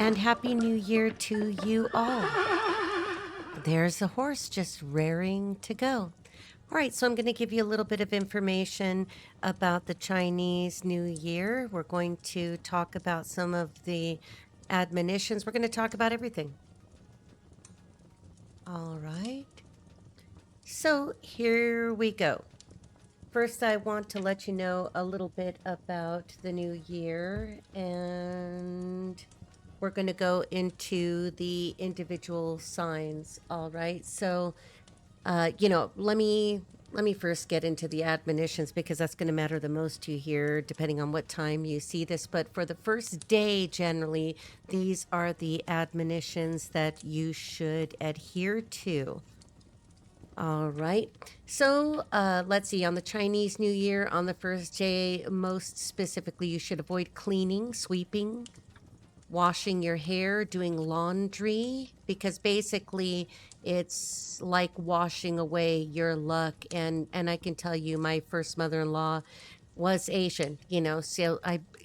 and Happy New Year to you all. There's a horse just raring to go. All right, so I'm going to give you a little bit of information about the Chinese New Year. We're going to talk about some of the admonitions. We're going to talk about everything. All right. So here we go. First, I want to let you know a little bit about the new year, and we're going to go into the individual signs. All right. So, let me first get into the admonitions because that's going to matter the most to you here, depending on what time you see this. But for the first day, generally, these are the admonitions that you should adhere to. All right. So let's see. On the Chinese New Year, on the first day, most specifically, you should avoid cleaning, sweeping, washing your hair, doing laundry, because basically it's like washing away your luck. And I can tell you, my first mother-in-law was Asian, so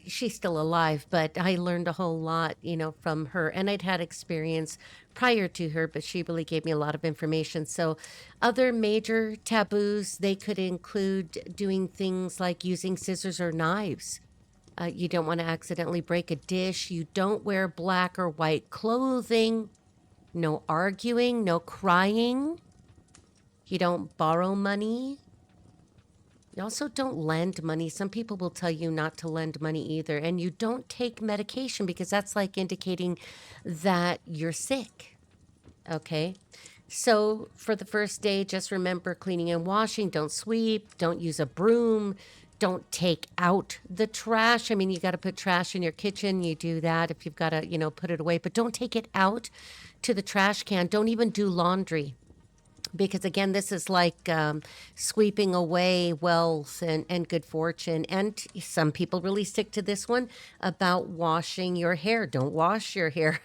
she's still alive, but I learned a whole lot, from her. And I'd had experience prior to her, but she really gave me a lot of information. So other major taboos, they could include doing things like using scissors or knives. You don't want to accidentally break a dish. You don't wear black or white clothing. No arguing, no crying. You don't borrow money. You also don't lend money. Some people will tell you not to lend money either. And you don't take medication because that's like indicating that you're sick. Okay. So for the first day, just remember cleaning and washing. Don't sweep. Don't use a broom. Don't take out the trash. I mean, you got to put trash in your kitchen. You do that if you've got to, put it away. But don't take it out to the trash can. Don't even do laundry. Because again, this is like sweeping away wealth and good fortune. And some people really stick to this one about washing your hair. Don't wash your hair.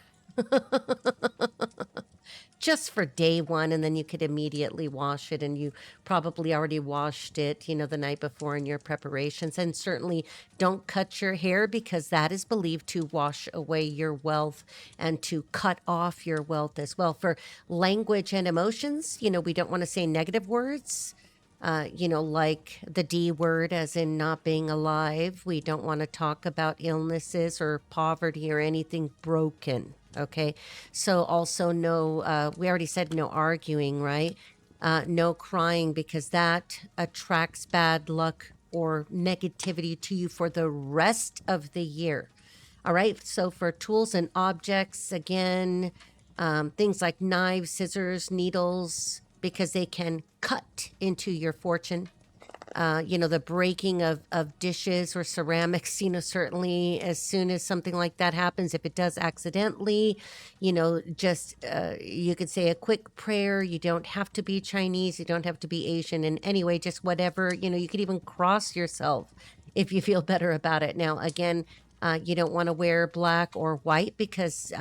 Just for day one, and then you could immediately wash it, and you probably already washed it, the night before in your preparations. And certainly don't cut your hair because that is believed to wash away your wealth and to cut off your wealth as well. For language and emotions, we don't want to say negative words. Like the D word, as in not being alive. We don't want to talk about illnesses or poverty or anything broken. Okay. So also no, we already said no arguing, right? No crying because that attracts bad luck or negativity to you for the rest of the year. All right. So for tools and objects, again, things like knives, scissors, needles, because they can cut into your fortune. The breaking of dishes or ceramics, certainly as soon as something like that happens, if it does accidentally, just you could say a quick prayer. You don't have to be Chinese. You don't have to be Asian in any way, just whatever, you could even cross yourself if you feel better about it. Now, again, you don't want to wear black or white because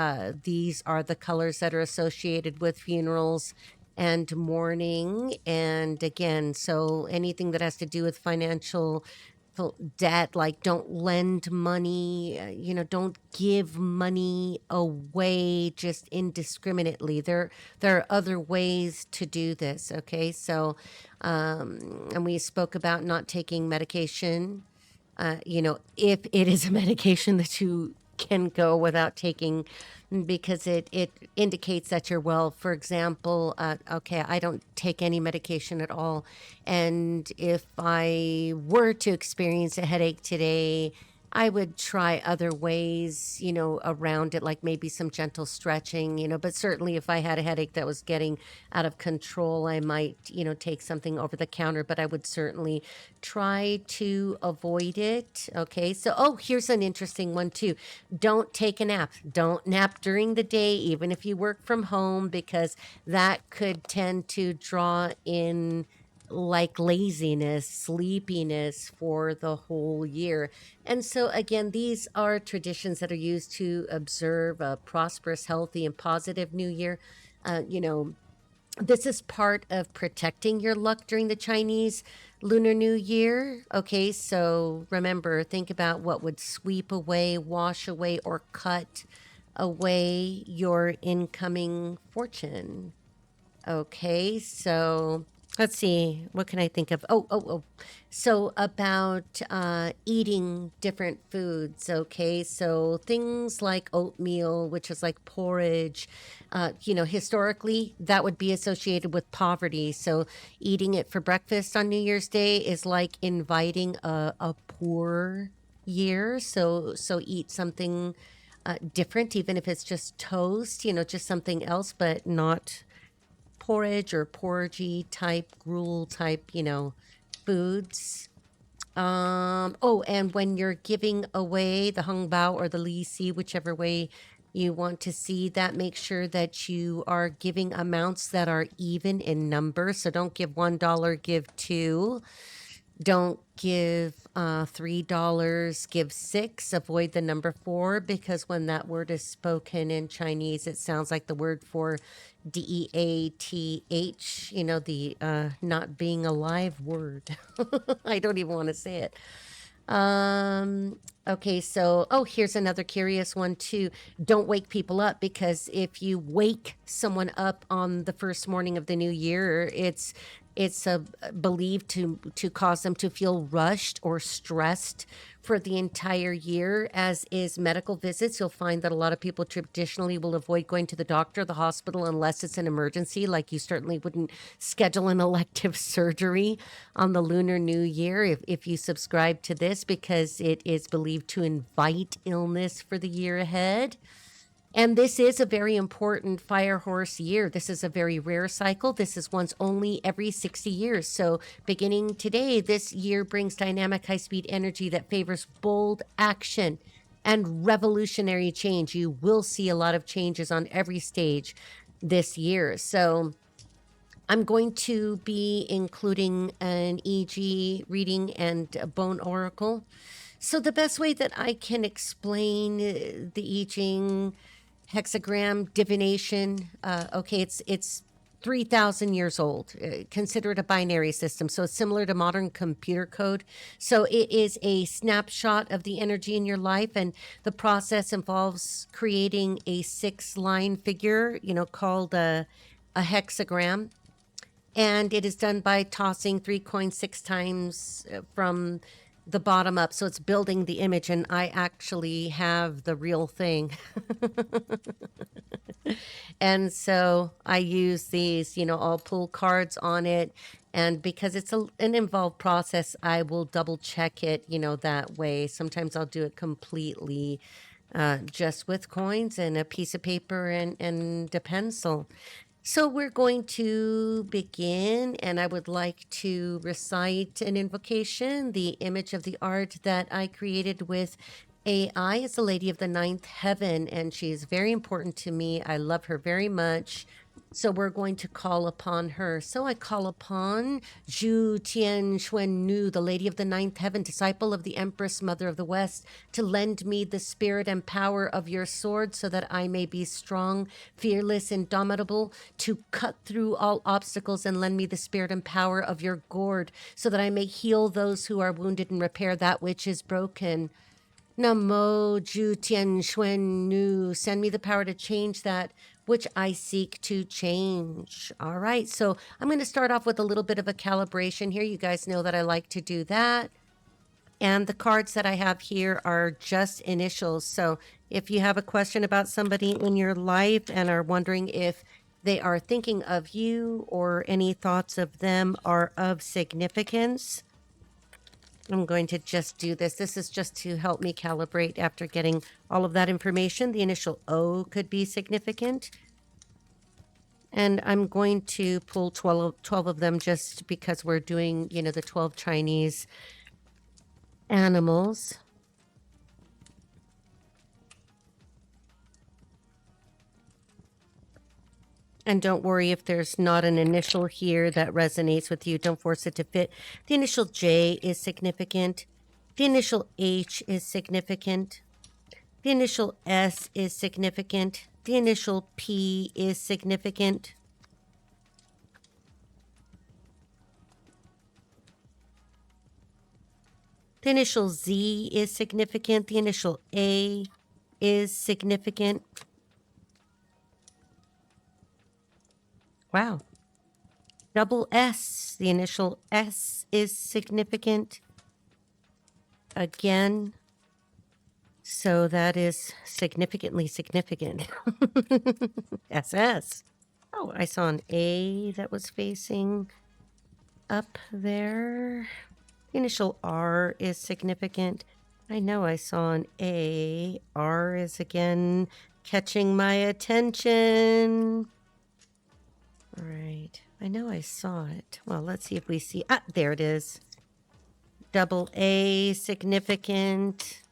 these are the colors that are associated with funerals and mourning. And again, so anything that has to do with financial debt, like don't lend money, don't give money away just indiscriminately. There are other ways to do this. Okay. So, and we spoke about not taking medication. If it is a medication that you can go without taking because it indicates that you're well. For example, okay, I don't take any medication at all. And if I were to experience a headache today, I would try other ways, around it, like maybe some gentle stretching, but certainly if I had a headache that was getting out of control, I might, take something over the counter, but I would certainly try to avoid it. Okay. So, here's an interesting one too. Don't take a nap. Don't nap during the day, even if you work from home, because that could tend to draw in like laziness, sleepiness for the whole year. And so, again, these are traditions that are used to observe a prosperous, healthy, and positive new year. This is part of protecting your luck during the Chinese Lunar New Year. Okay, so remember, think about what would sweep away, wash away, or cut away your incoming fortune. Okay, so let's see. What can I think of? Oh. So about eating different foods. Okay, so things like oatmeal, which is like porridge. Historically, that would be associated with poverty. So eating it for breakfast on New Year's Day is like inviting a poor year. So eat something different, even if it's just toast. Just something else, but not porridge or porridgey type, gruel type, foods. And when you're giving away the hung bao or the li si, whichever way you want to see that, make sure that you are giving amounts that are even in number. So don't give $1, give two. Don't give $3, give six. Avoid the number four, because when that word is spoken in Chinese, it sounds like the word for DEATH, the not being alive word. I don't even want to say it. Okay, so here's another curious one too. Don't wake people up, because if you wake someone up on the first morning of the new year, it's believed to cause them to feel rushed or stressed for the entire year, as is medical visits. You'll find that a lot of people traditionally will avoid going to the doctor, the hospital, unless it's an emergency. Like you certainly wouldn't schedule an elective surgery on the Lunar New Year if you subscribe to this, because it is believed to invite illness for the year ahead. And this is a very important fire horse year. This is a very rare cycle. This is once only every 60 years. So beginning today, this year brings dynamic high-speed energy that favors bold action and revolutionary change. You will see a lot of changes on every stage this year. So I'm going to be including an EG reading and a bone oracle. So the best way that I can explain the I-Ching hexagram divination, it's 3,000 years old. Consider it a binary system. So it's similar to modern computer code. So it is a snapshot of the energy in your life, and the process involves creating a 6-line figure, called a hexagram. And it is done by tossing 3 coins 6 times from the bottom up. So it's building the image, and I actually have the real thing. And so I use these, I'll pull cards on it. And because it's an involved process, I will double check it, that way. Sometimes I'll do it completely just with coins and a piece of paper and a pencil. So we're going to begin, and I would like to recite an invocation. The image of the art that I created with AI is the Lady of the Ninth Heaven, and she is very important to me. I love her very much. So we're going to call upon her. So I call upon Zhu Tian Xuan Nu, the Lady of the Ninth Heaven, disciple of the Empress Mother of the West, to lend me the spirit and power of your sword, so that I may be strong, fearless, indomitable, to cut through all obstacles, and lend me the spirit and power of your gourd, so that I may heal those who are wounded and repair that which is broken. Namo Ju Tian Xuan Nu. Send me the power to change that which I seek to change. All right, so I'm going to start off with a little bit of a calibration here. You guys know that I like to do that. And the cards that I have here are just initials. So if you have a question about somebody in your life and are wondering if they are thinking of you or any thoughts of them are of significance, I'm going to just do this. This is just to help me calibrate after getting all of that information. The initial O could be significant. And I'm going to pull 12 of them, just because we're doing, the 12 Chinese animals. And don't worry if there's not an initial here that resonates with you. Don't force it to fit. The initial J is significant. The initial H is significant. The initial S is significant. The initial P is significant. The initial Z is significant. The initial A is significant. Wow. Double S. The initial S is significant. Again. So that is significantly significant. SS. Oh, I saw an A that was facing up there. Initial R is significant. I know I saw an A. R is again catching my attention. All right. I know I saw it. Well, let's see if we see. Ah, there it is. Double A, significant.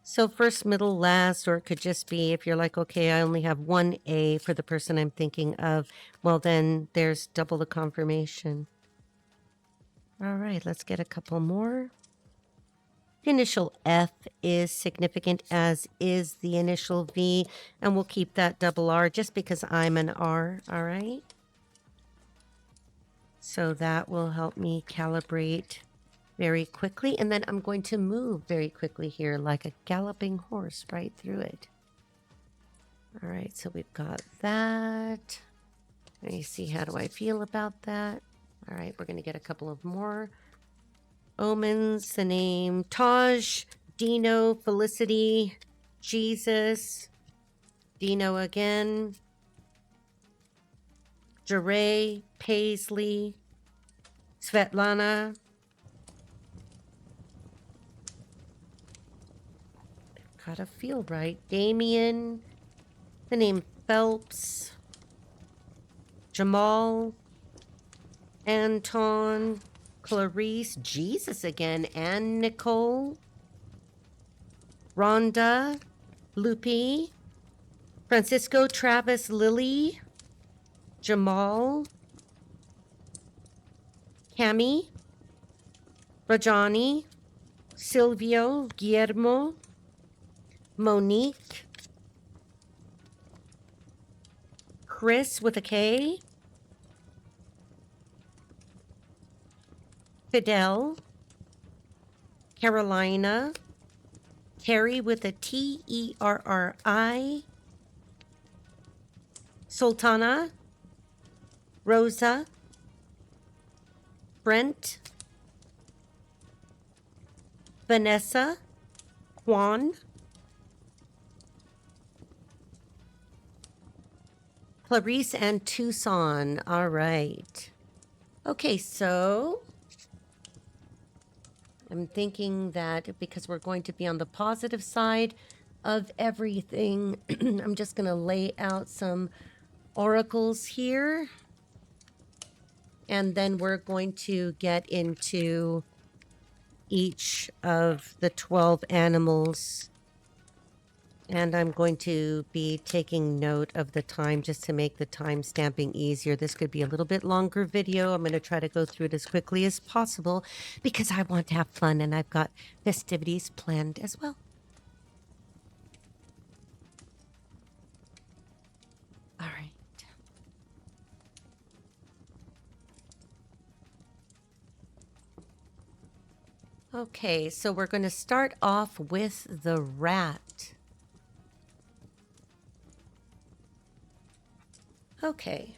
So first, middle, last, or it could just be if you're like, okay, I only have one A for the person I'm thinking of. Well, then there's double the confirmation. All right, let's get a couple more. The initial F is significant, as is the initial V, and we'll keep that double R just because I'm an R, all right? So that will help me calibrate very quickly, and then I'm going to move very quickly here like a galloping horse right through it. All right, so we've got that. Let me see, how do I feel about that? All right, we're going to get a couple of more omens. The name Taj, Dino, Felicity, Jesus, Dino again, Jeray, Paisley, Svetlana. Gotta feel right. Damien, the name Phelps, Jamal, Anton, Clarice, Jesus again, and Nicole, Rhonda, Lupi, Francisco, Travis, Lily, Jamal, Cami, Rajani, Silvio, Guillermo, Monique, Chris with a K, Fidel, Carolina, Terry with a Terri, Sultana, Rosa, Brent, Vanessa, Juan, Clarice, and Tucson. All right. Okay, so I'm thinking that because we're going to be on the positive side of everything, I'm just going to lay out some oracles here. And then we're going to get into each of the 12 animals. And I'm going to be taking note of the time just to make the time stamping easier. This could be a little bit longer video. I'm going to try to go through it as quickly as possible because I want to have fun and I've got festivities planned as well. All right. Okay, so we're going to start off with the rat. Okay.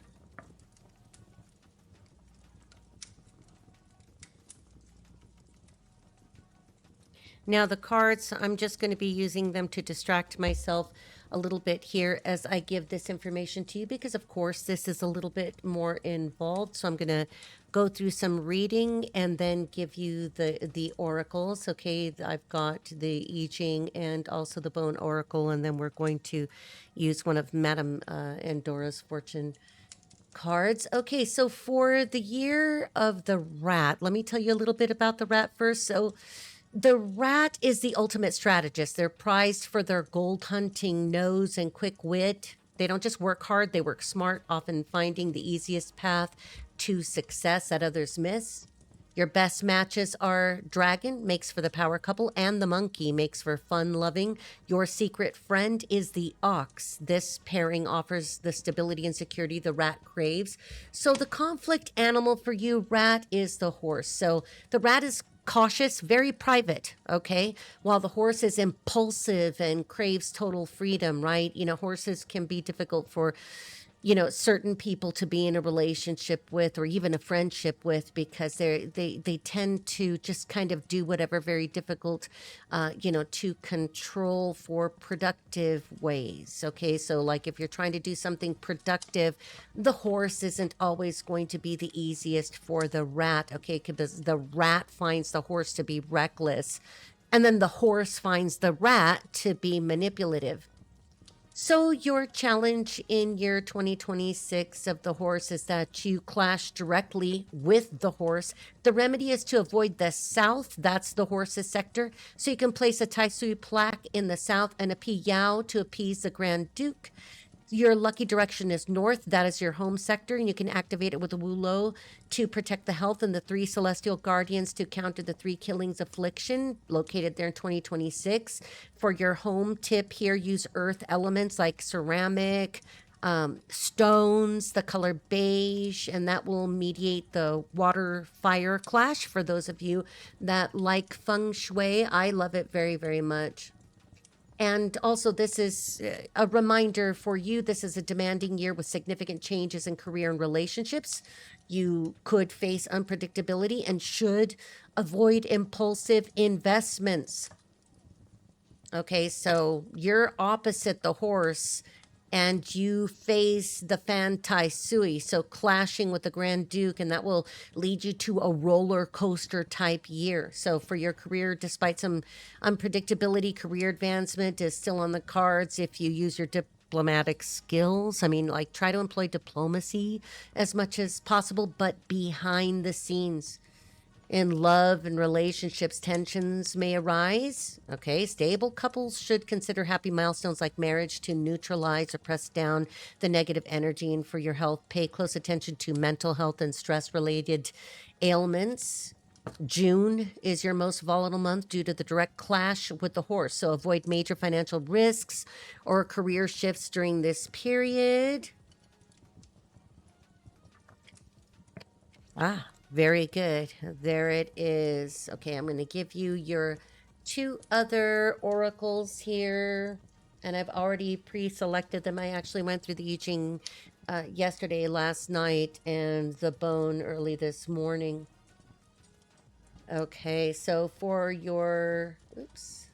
Now the cards, I'm just going to be using them to distract myself a little bit here as I give this information to you because of course this is a little bit more involved. So I'm going to go through some reading and then give you the oracles. Okay, I've got the I-Ching and also the Bone Oracle, and then we're going to use one of Madame Andora's fortune cards. Okay, so for the year of the rat, let me tell you a little bit about the rat first. So the rat is the ultimate strategist. They're prized for their gold hunting nose and quick wit. They don't just work hard, they work smart, often finding the easiest path to success that others miss. Your best matches are dragon, makes for the power couple, and the monkey, makes for fun loving. Your secret friend is the ox. This pairing offers the stability and security the rat craves. So the conflict animal for you, rat, is the horse. So the rat is cautious, very private, okay? While the horse is impulsive and craves total freedom, right? You know, horses can be difficult for certain people to be in a relationship with or even a friendship with, because they tend to just kind of do whatever very difficult, to control for productive ways. Okay, so like if you're trying to do something productive, the horse isn't always going to be the easiest for the rat. Okay, because the rat finds the horse to be reckless, and then the horse finds the rat to be manipulative. So your challenge in year 2026 of the horse is that you clash directly with the horse. The remedy is to avoid the south. That's the horse's sector. So you can place a Tai Sui plaque in the south and a Pi Yao to appease the Grand Duke. Your lucky direction is north. That is your home sector, and you can activate it with a Wu Lo to protect the health and the 3 celestial guardians to counter the 3 killings affliction located there in 2026. For your home tip here, use earth elements like ceramic, stones, the color beige, and that will mediate the water fire clash for those of you that like Feng Shui. I love it very, very much. And also, this is a reminder for you. This is a demanding year with significant changes in career and relationships. You could face unpredictability and should avoid impulsive investments. Okay, so you're opposite the horse and you face the Fan Tai Sui, so clashing with the Grand Duke, and that will lead you to a roller coaster type year. So for your career, despite some unpredictability, career advancement is still on the cards if you use your diplomatic skills. I mean, like, try to employ diplomacy as much as possible, but behind the scenes. In love and relationships, tensions may arise. Okay, stable couples should consider happy milestones like marriage to neutralize or press down the negative energy. And for your health, pay close attention to mental health and stress-related ailments. June is your most volatile month due to the direct clash with the horse. So avoid major financial risks or career shifts during this period. Very good. There it is. Okay, I'm going to give you your 2 other oracles here. And I've already pre-selected them. I actually went through the I-Ching last night, and the bone early this morning. Okay, so for your... Oops.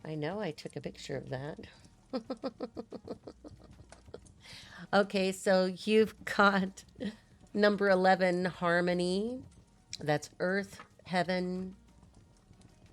I know I took a picture of that. Okay, so you've got... Number 11, harmony. That's earth, heaven,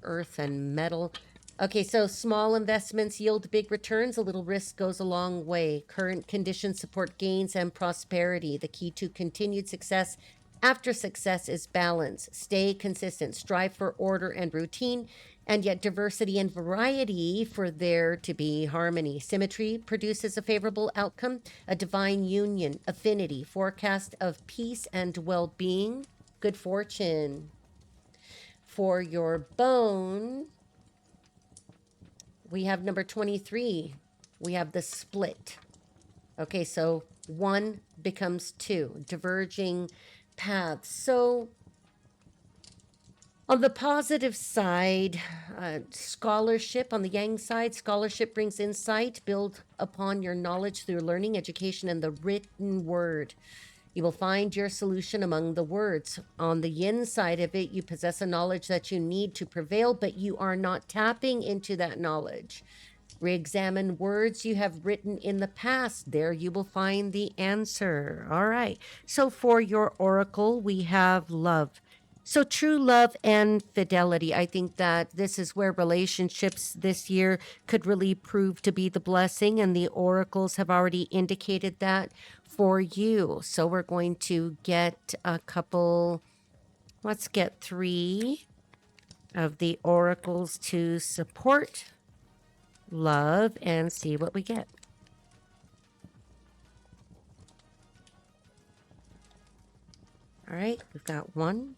earth, and metal. Okay, so small investments yield big returns. A little risk goes a long way. Current conditions support gains and prosperity. The key to continued success after success is balance. Stay consistent. Strive for order and routine, and yet diversity and variety for there to be harmony. Symmetry produces a favorable outcome, a divine union, affinity, forecast of peace and well-being, good fortune. For your bone, we have number 23. We have the split. Okay, so 1 becomes 2, diverging paths. So on the positive side, scholarship. On the yang side, scholarship brings insight. Build upon your knowledge through learning, education, and the written word. You will find your solution among the words. On the yin side of it, you possess a knowledge that you need to prevail, but you are not tapping into that knowledge. Re-examine words you have written in the past. There you will find the answer. All right. So for your oracle, we have love. So true love and fidelity. I think that this is where relationships this year could really prove to be the blessing, and the oracles have already indicated that for you. So we're going to get a couple, let's get 3 of the oracles to support love and see what we get. All right, we've got 1,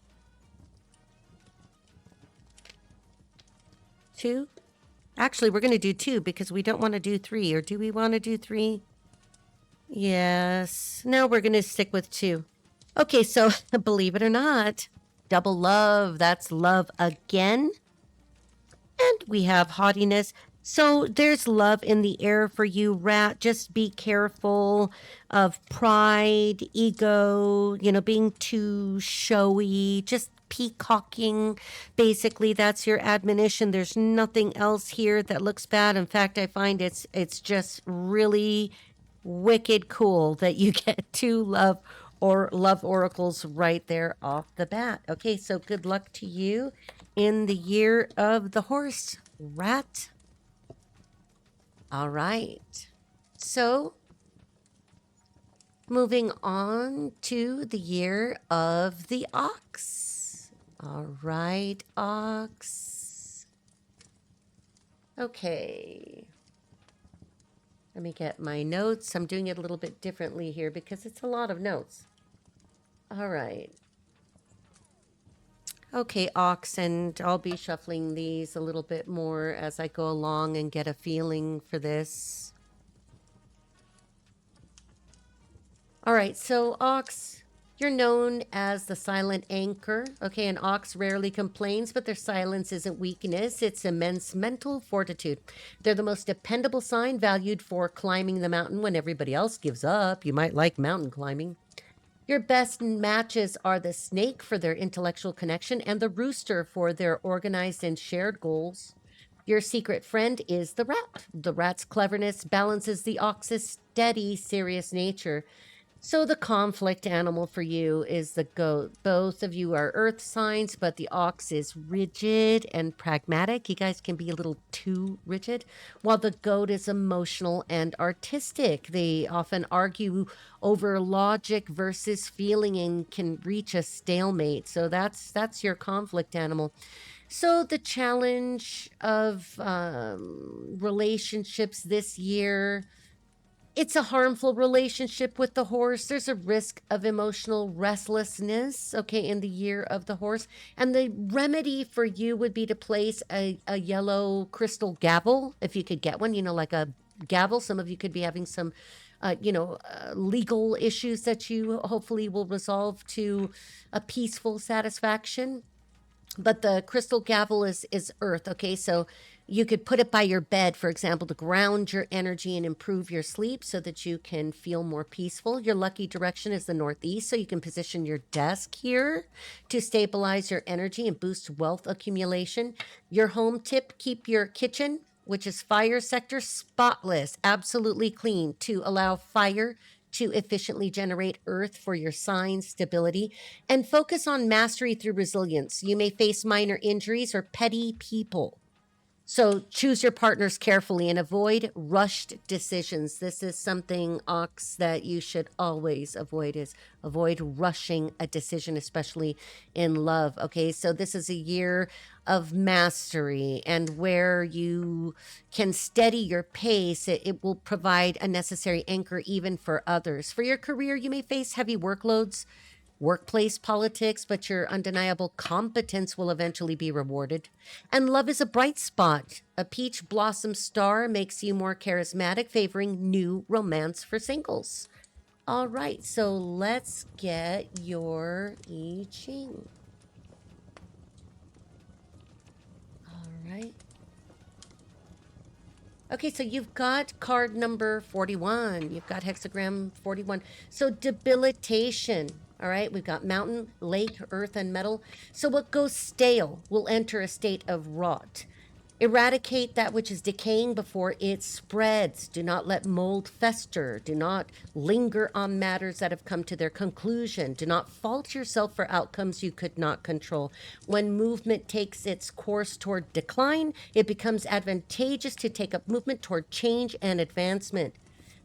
2. Actually, we're going to do 2 because we don't want to do 3. Or do we want to do 3? Yes. No, we're going to stick with 2. Okay, so believe it or not, double love. That's love again. And we have haughtiness. So there's love in the air for you, Rat. Just be careful of pride, ego, being too showy, just peacocking. Basically, that's your admonition. There's nothing else here that looks bad. In fact, I find it's just really wicked cool that you get two love oracles right there off the bat. Okay, so good luck to you in the year of the horse, Rat. All right. So, moving on to the year of the ox. All right, ox. Okay. Let me get my notes. I'm doing it a little bit differently here because it's a lot of notes. All right. Okay, ox, and I'll be shuffling these a little bit more as I go along and get a feeling for this. All right, so ox, you're known as the silent anchor. Okay, an ox rarely complains, but their silence isn't weakness, it's immense mental fortitude. They're the most dependable sign, valued for climbing the mountain when everybody else gives up. You might like mountain climbing. Your best matches are the snake for their intellectual connection and the rooster for their organized and shared goals. Your secret friend is the rat. The rat's cleverness balances the ox's steady, serious nature. So the conflict animal for you is the goat. Both of you are earth signs, but the ox is rigid and pragmatic. You guys can be a little too rigid, while the goat is emotional and artistic. They often argue over logic versus feeling and can reach a stalemate. So that's your conflict animal. So the challenge of relationships this year, it's a harmful relationship with the horse. There's a risk of emotional restlessness, okay, in the year of the horse. And the remedy for you would be to place a yellow crystal gavel, if you could get one, like a gavel. Some of you could be having some, legal issues that you hopefully will resolve to a peaceful satisfaction. But the crystal gavel is earth, okay? So you could put it by your bed, for example, to ground your energy and improve your sleep so that you can feel more peaceful. Your lucky direction is the northeast, so you can position your desk here to stabilize your energy and boost wealth accumulation. Your home tip, keep your kitchen, which is fire sector, spotless, absolutely clean, to allow fire to efficiently generate earth for your sign stability, and focus on mastery through resilience. You may face minor injuries or petty people. So choose your partners carefully and avoid rushed decisions. This is something, Ox, that you should always avoid rushing a decision, especially in love. Okay, so this is a year of mastery, and where you can steady your pace, it will provide a necessary anchor even for others. For your career, you may face heavy workloads, workplace politics, but your undeniable competence will eventually be rewarded. And love is a bright spot. A peach blossom star makes you more charismatic, favoring new romance for singles. All right, so let's get your I-Ching. All right. Okay, so you've got card number 41. You've got hexagram 41. So debilitation. All right, we've got mountain, lake, earth, and metal. So what goes stale will enter a state of rot. Eradicate that which is decaying before it spreads. Do not let mold fester. Do not linger on matters that have come to their conclusion. Do not fault yourself for outcomes you could not control. When movement takes its course toward decline, it becomes advantageous to take up movement toward change and advancement.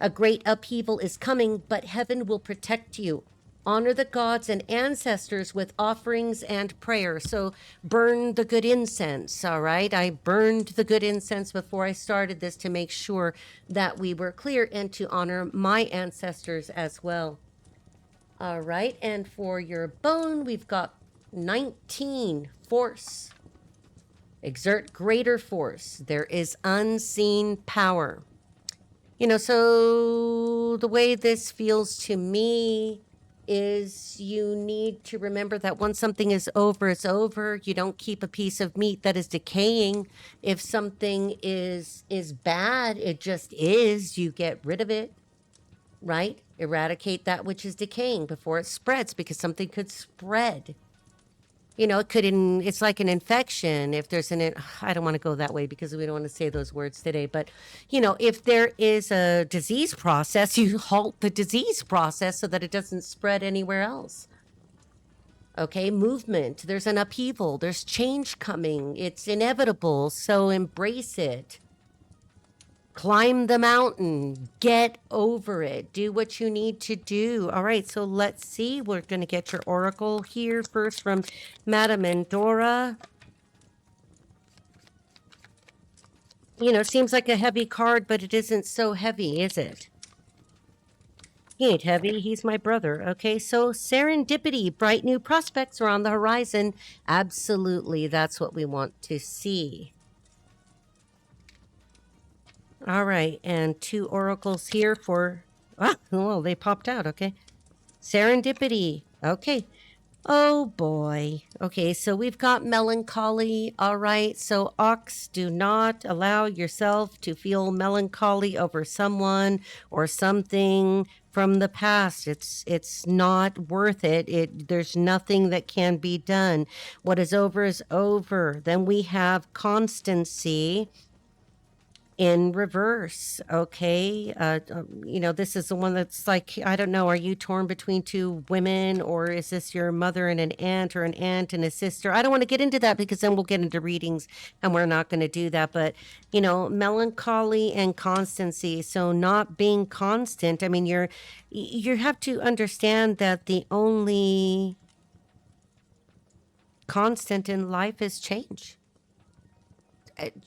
A great upheaval is coming, but heaven will protect you. Honor the gods and ancestors with offerings and prayer. So burn the good incense, all right? I burned the good incense before I started this to make sure that we were clear and to honor my ancestors as well. All right, and for your bone, we've got 19, force. Exert greater force. There is unseen power. So the way this feels to me, is you need to remember that once something is over, it's over. You don't keep a piece of meat that is decaying. If something is bad, it just is. You get rid of it, right? Eradicate that which is decaying before it spreads, because something could spread. You know, it's like an infection. If there's I don't want to go that way because we don't want to say those words today, but if there is a disease process, you halt the disease process so that it doesn't spread anywhere else. Okay, movement, there's an upheaval, there's change coming, it's inevitable, so embrace it. Climb the mountain, get over it, do what you need to do. All right, so let's see. We're going to get your oracle here first from Madame Endora. Seems like a heavy card, but it isn't so heavy, is it? He ain't heavy. He's my brother. Okay, so serendipity, bright new prospects are on the horizon. Absolutely, that's what we want to see. All right, and 2 oracles here for... well, they popped out, okay. Serendipity, okay. Oh, boy. Okay, so we've got melancholy, all right. So, Ox, do not allow yourself to feel melancholy over someone or something from the past. It's not worth it. There's nothing that can be done. What is over. Then we have constancy in reverse. Okay, this is the one that's like, I don't know, are you torn between 2 women, or is this your mother and an aunt, or an aunt and a sister? I don't want to get into that because then we'll get into readings and we're not going to do that. But melancholy and constancy, so not being constant. I mean, you have to understand that the only constant in life is change.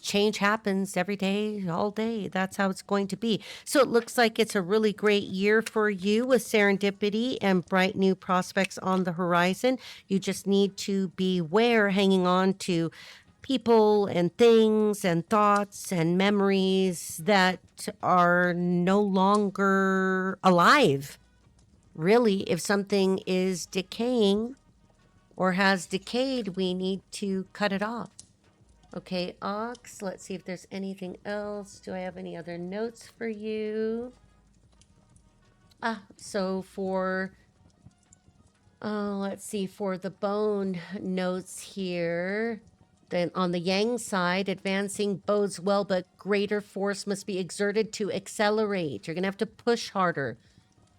Change happens every day, all day. That's how it's going to be. So it looks like it's a really great year for you with serendipity and bright new prospects on the horizon. You just need to beware hanging on to people and things and thoughts and memories that are no longer alive. Really, if something is decaying or has decayed, we need to cut it off. Okay, Ox, let's see if there's anything else. Do I have any other notes for you? So for, let's see, for the bone notes here, then on the yang side, advancing bodes well, but greater force must be exerted to accelerate. You're going to have to push harder.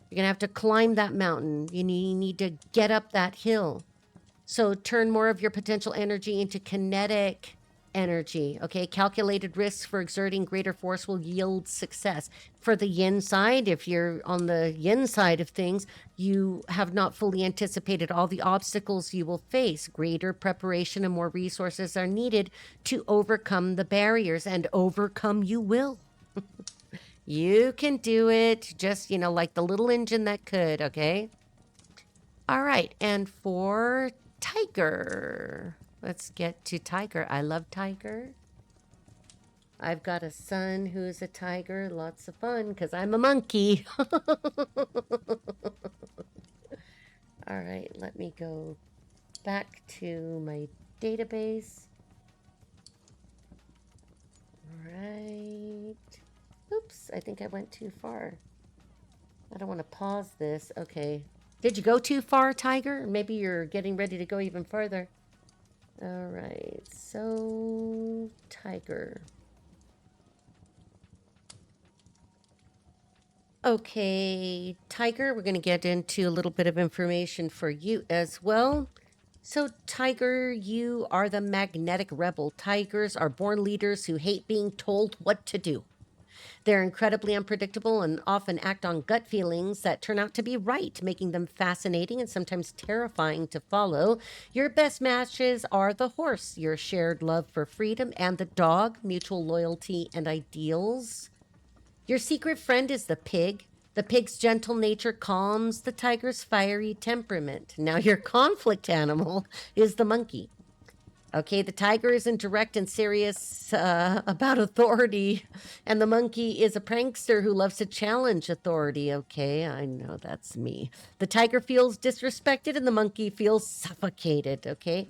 You're going to have to climb that mountain. You need to get up that hill. So turn more of your potential energy into kinetic energy. Okay, calculated risks for exerting greater force will yield success. For the yin side, if you're on the yin side of things, you have not fully anticipated all the obstacles you will face. Greater preparation and more resources are needed to overcome the barriers, and overcome you will. You can do it, just like the little engine that could. Okay, all right. And for Tiger, let's get to Tiger. I love Tiger. I've got a son who's a tiger. Lots of fun because I'm a monkey. All right, let me go back to my database. All right. Oops, I think I went too far. I don't want to pause this. Okay. Did you go too far, Tiger? Maybe you're getting ready to go even further. All right, so Tiger. Okay, Tiger, we're going to get into a little bit of information for you as well. So, Tiger, you are the magnetic rebel. Tigers are born leaders who hate being told what to do. They're incredibly unpredictable and often act on gut feelings that turn out to be right, making them fascinating and sometimes terrifying to follow. Your best matches are the horse, your shared love for freedom, and the dog, mutual loyalty and ideals. Your secret friend is the pig. The pig's gentle nature calms the tiger's fiery temperament. Now, your conflict animal is the monkey. Okay, the tiger isn't direct and serious about authority, and the monkey is a prankster who loves to challenge authority. Okay, I know that's me. The tiger feels disrespected and the monkey feels suffocated. Okay,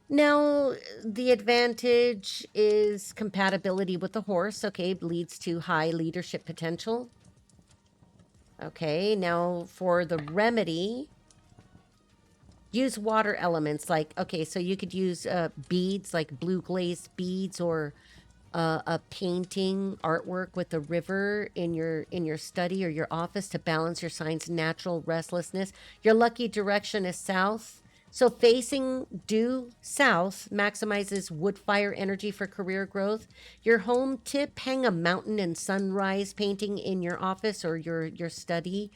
now the advantage is compatibility with the horse. Okay, leads to high leadership potential. Okay, now for the remedy, use water elements like, okay, so you could use beads, like blue glazed beads, or a painting artwork with a river in your study or your office to balance your sign's natural restlessness. Your lucky direction is south. So facing due south maximizes wood fire energy for career growth. Your home tip, hang a mountain and sunrise painting in your office or your study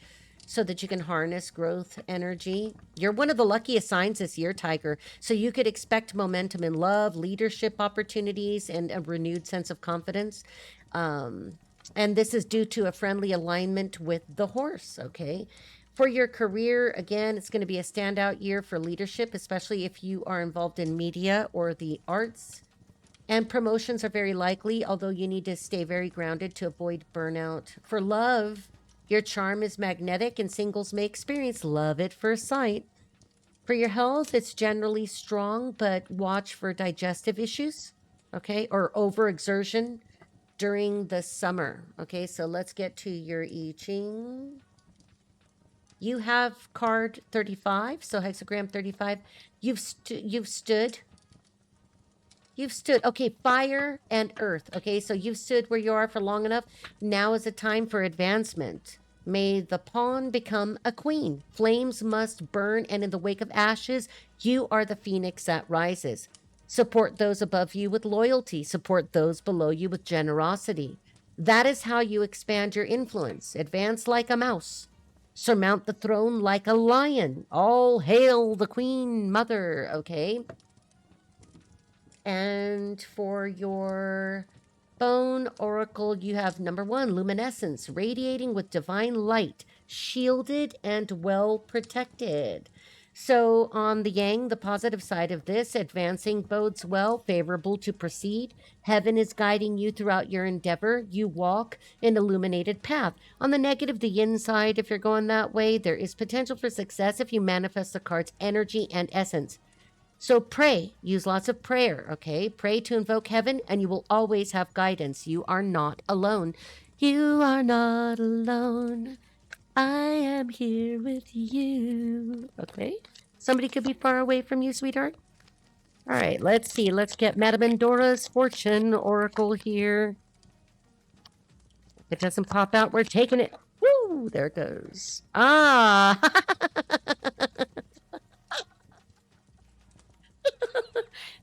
so that you can harness growth energy. You're one of the luckiest signs this year, Tiger. So you could expect momentum in love, leadership opportunities, and a renewed sense of confidence. And this is due to a friendly alignment with the horse, okay? For your career, again, it's going to be a standout year for leadership, especially if you are involved in media or the arts. And promotions are very likely, although you need to stay very grounded to avoid burnout. For love, your charm is magnetic and singles may experience love at first sight. For your health, it's generally strong, but watch for digestive issues, okay, or overexertion during the summer. Okay, so let's get to your I-Ching. You have card 35, so hexagram 35. You've stood. You've stood. Okay, fire and earth. Okay, so you've stood where you are for long enough. Now is a time for advancement. May the pawn become a queen. Flames must burn, and in the wake of ashes, you are the phoenix that rises. Support those above you with loyalty. Support those below you with generosity. That is how you expand your influence. Advance like a mouse. Surmount the throne like a lion. All hail the queen mother, okay? And for your bone oracle, you have number 1, luminescence, radiating with divine light, shielded and well protected. So on the yang, the positive side of this, advancing bodes well, favorable to proceed. Heaven is guiding you throughout your endeavor. You walk an illuminated path. On the negative, the yin side, if you're going that way, there is potential for success if you manifest the card's energy and essence. So pray, use lots of prayer, okay? Pray to invoke heaven and you will always have guidance. You are not alone. You are not alone. I am here with you. Okay? Somebody could be far away from you, sweetheart. All right, let's see. Let's get Madame Endora's fortune oracle here. If it doesn't pop out, we're taking it. Woo! There it goes. Ah!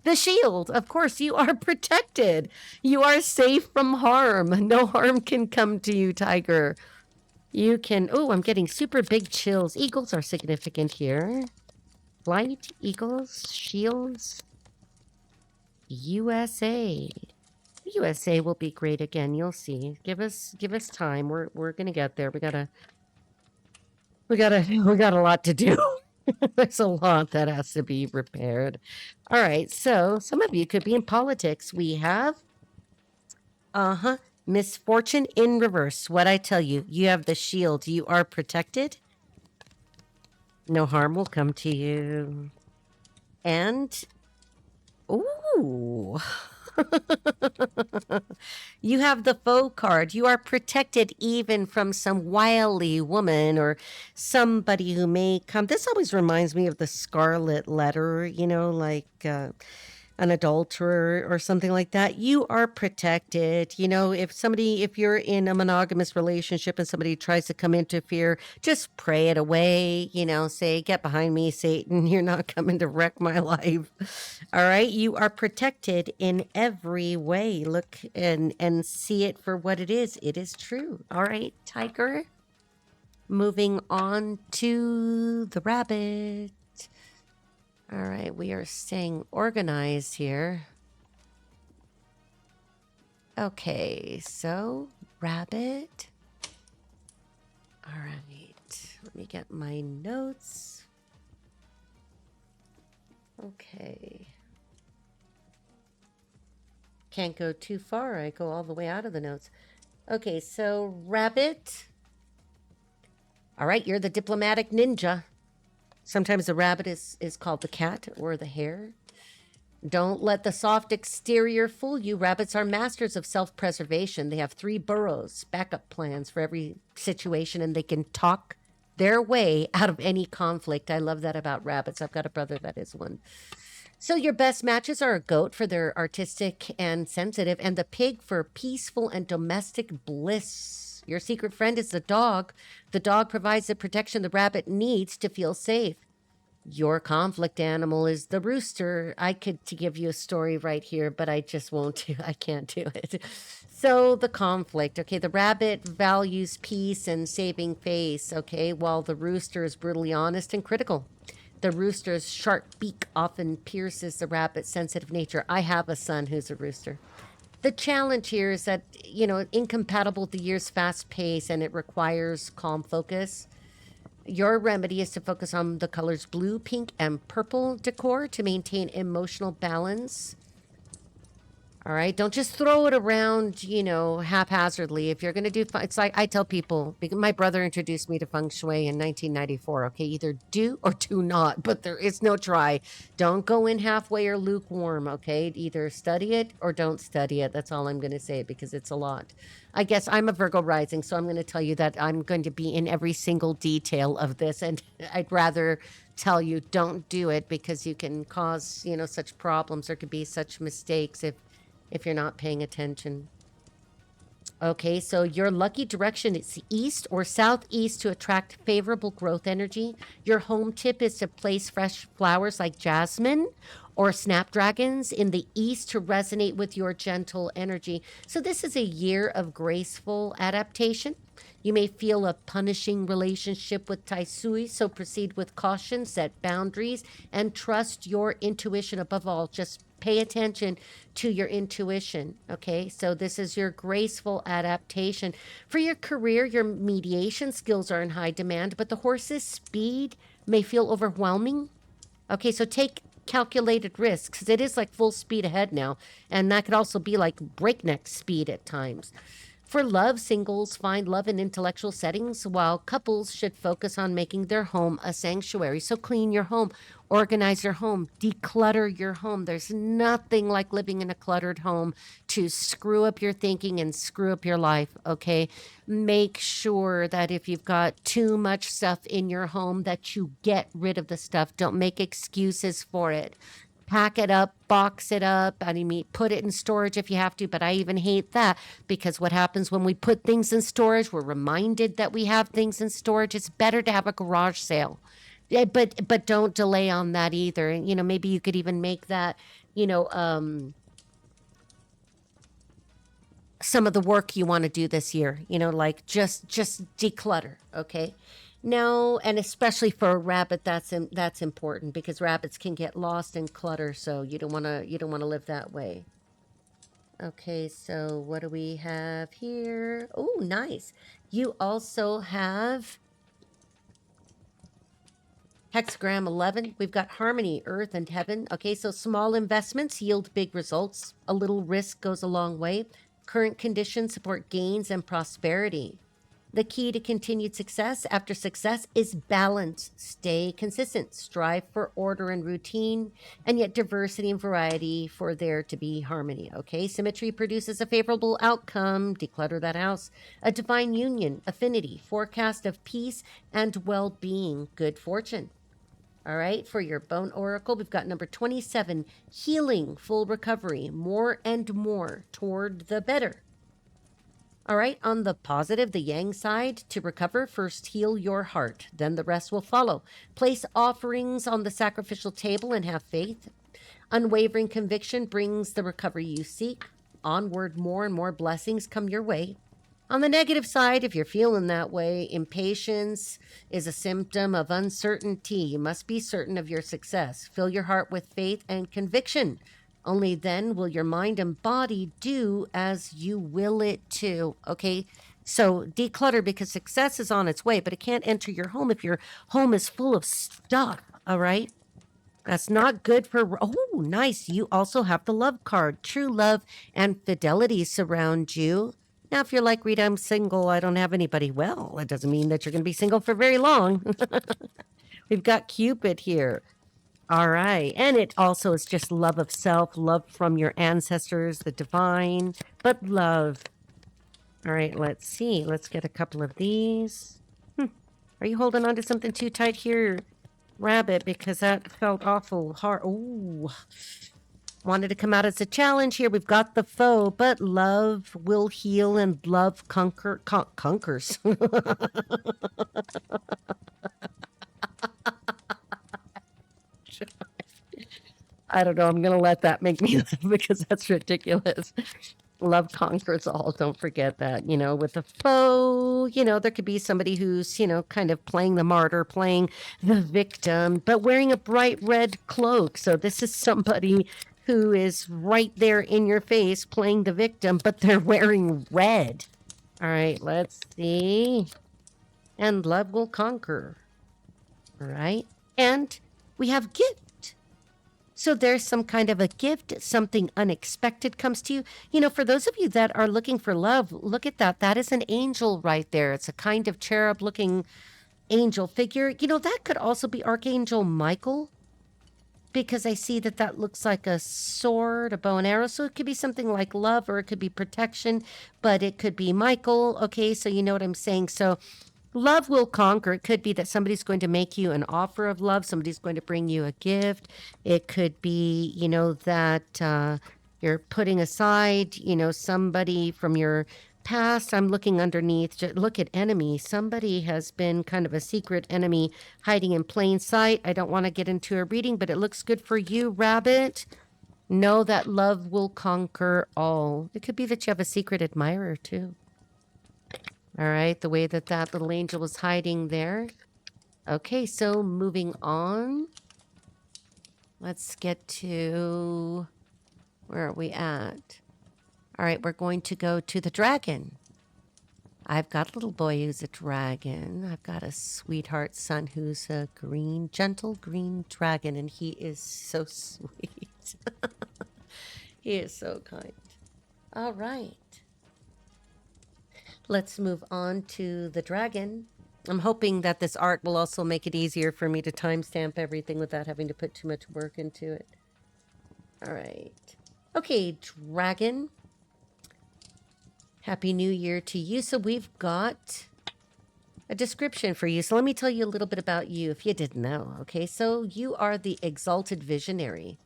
The shield. Of course, you are protected. You are safe from harm. No harm can come to you, Tiger. You can... Oh, I'm getting super big chills. Eagles are significant here. Flight, eagles, shields. USA. USA will be great again. You'll see. Give us time. We're gonna get there. We got a lot to do. There's a lot that has to be repaired. All right, so some of you could be in politics. We have, misfortune in reverse. What I tell you, you have the shield. You are protected. No harm will come to you. And, ooh. You have the foe card. You are protected even from some wily woman or somebody who may come. This always reminds me of the Scarlet Letter, you know, like an adulterer or something like that. You are protected. You know, if you're in a monogamous relationship and somebody tries to come interfere, just pray it away. You know, say, get behind me, Satan. You're not coming to wreck my life. All right. You are protected in every way. Look and see it for what it is. It is true. All right, Tiger. Moving on to the rabbit. All right, we are staying organized here. Okay, so rabbit. All right, let me get my notes. Okay. Can't go too far. I go all the way out of the notes. Okay, so rabbit. All right, you're the diplomatic ninja. Sometimes the rabbit is called the cat or the hare. Don't let the soft exterior fool you. Rabbits are masters of self-preservation. They have 3 burrows, backup plans for every situation, and they can talk their way out of any conflict. I love that about rabbits. I've got a brother that is one. So your best matches are a goat for their artistic and sensitive, and the pig for peaceful and domestic bliss. Your secret friend is the dog. The dog provides the protection the rabbit needs to feel safe. Your conflict animal is the rooster. I could give you a story right here, but I just won't do. I can't do it. So the conflict, okay, the rabbit values peace and saving face, okay, while the rooster is brutally honest and critical. The rooster's sharp beak often pierces the rabbit's sensitive nature. I have a son who's a rooster. The challenge here is that, incompatible with the year's fast pace and it requires calm focus. Your remedy is to focus on the colors blue, pink, and purple decor to maintain emotional balance. All right, don't just throw it around, haphazardly. If you're going to do, it's like I tell people, because my brother introduced me to Feng Shui in 1994. Okay, either do or do not, but there is no try. Don't go in halfway or lukewarm, okay? Either study it or don't study it. That's all I'm going to say because it's a lot. I guess I'm a Virgo rising, so I'm going to tell you that I'm going to be in every single detail of this, and I'd rather tell you don't do it because you can cause, such problems. There could be such mistakes if you're not paying attention. Okay, so your lucky direction is east or southeast to attract favorable growth energy. Your home tip is to place fresh flowers like jasmine or snapdragons in the east to resonate with your gentle energy. So this is a year of graceful adaptation. You may feel a punishing relationship with Tai Sui, so proceed with caution, set boundaries, and trust your intuition above all. Just pay attention to your intuition, okay? So this is your graceful adaptation. For your career, your mediation skills are in high demand, but the horse's speed may feel overwhelming. Okay, so take calculated risks. It is like full speed ahead now, and that could also be like breakneck speed at times. For love, singles find love in intellectual settings, while couples should focus on making their home a sanctuary. So clean your home, organize your home, declutter your home. There's nothing like living in a cluttered home to screw up your thinking and screw up your life, okay? Make sure that if you've got too much stuff in your home that you get rid of the stuff. Don't make excuses for it. Pack it up, box it up. I mean, put it in storage if you have to, but I even hate that because what happens when we put things in storage, we're reminded that we have things in storage. It's better to have a garage sale. Yeah, but don't delay on that either. And, maybe you could even make that, some of the work you want to do this year, like just declutter, okay? No, and especially for a rabbit, that's important because rabbits can get lost in clutter, so you don't want to live that way. Okay, so what do we have here? Oh, nice. You also have hexagram 11. We've got harmony, earth and heaven. Okay, so small investments yield big results. A little risk goes a long way. Current conditions support gains and prosperity. The key to continued success after success is balance. Stay consistent. Strive for order and routine, and yet diversity and variety for there to be harmony. Okay, symmetry produces a favorable outcome. Declutter that house. A divine union, affinity, forecast of peace and well-being, good fortune. All right, for your bone oracle, we've got number 27, healing, full recovery, more and more toward the better. All right, on the positive, the yang side, to recover, first heal your heart, then the rest will follow. Place offerings on the sacrificial table and have faith. Unwavering conviction brings the recovery you seek. Onward, more and more blessings come your way. On the negative side, if you're feeling that way, impatience is a symptom of uncertainty. You must be certain of your success. Fill your heart with faith and conviction. Only then will your mind and body do as you will it to. Okay, so declutter because success is on its way, but it can't enter your home if your home is full of stuff. All right. That's not good for. Oh, nice. You also have the love card. True love and fidelity surround you. Now, if you're like Rita, I'm single, I don't have anybody. Well, it doesn't mean that you're going to be single for very long. We've got Cupid here. All right. And it also is just love of self, love from your ancestors, the divine, but love. All right. Let's see. Let's get a couple of these. Are you holding on to something too tight here, Rabbit? Because that felt awful hard. Ooh. Wanted to come out as a challenge here. We've got the foe, but love will heal and love conquers. I don't know. I'm going to let that make me laugh because that's ridiculous. Love conquers all. Don't forget that. With a foe, there could be somebody who's, kind of playing the martyr, playing the victim, but wearing a bright red cloak. So this is somebody who is right there in your face playing the victim, but they're wearing red. All right, let's see. And love will conquer. All right. And we have gift. So there's some kind of a gift, something unexpected comes to you. For those of you that are looking for love, look at that. That is an angel right there. It's a kind of cherub looking angel figure. That could also be Archangel Michael, because I see that looks like a sword, a bow and arrow. So it could be something like love, or it could be protection, but it could be Michael. Okay, so you know what I'm saying. So love will conquer. It could be that somebody's going to make you an offer of love. Somebody's going to bring you a gift. It could be, that you're putting aside, somebody from your past. I'm looking underneath. Look at enemy. Somebody has been kind of a secret enemy hiding in plain sight. I don't want to get into a reading, but it looks good for you, Rabbit. Know that love will conquer all. It could be that you have a secret admirer, too. All right, the way that little angel was hiding there. Okay, so moving on. Let's get to... Where are we at? All right, we're going to go to the dragon. I've got a little boy who's a dragon. I've got a sweetheart son who's a gentle green dragon, and he is so sweet. He is so kind. All right. Let's move on to the dragon. I'm hoping that this art will also make it easier for me to timestamp everything without having to put too much work into it. All right. Okay, dragon. Happy New Year to you. So we've got a description for you. So let me tell you a little bit about you if you didn't know. Okay, so you are the exalted visionary.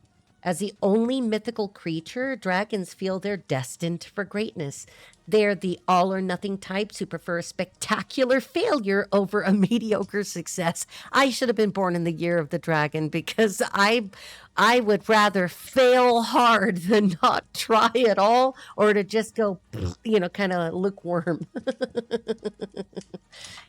As the only mythical creature, dragons feel they're destined for greatness. They're the all-or-nothing types who prefer a spectacular failure over a mediocre success. I should have been born in the year of the dragon, because I would rather fail hard than not try at all, or to just go, kind of lukewarm.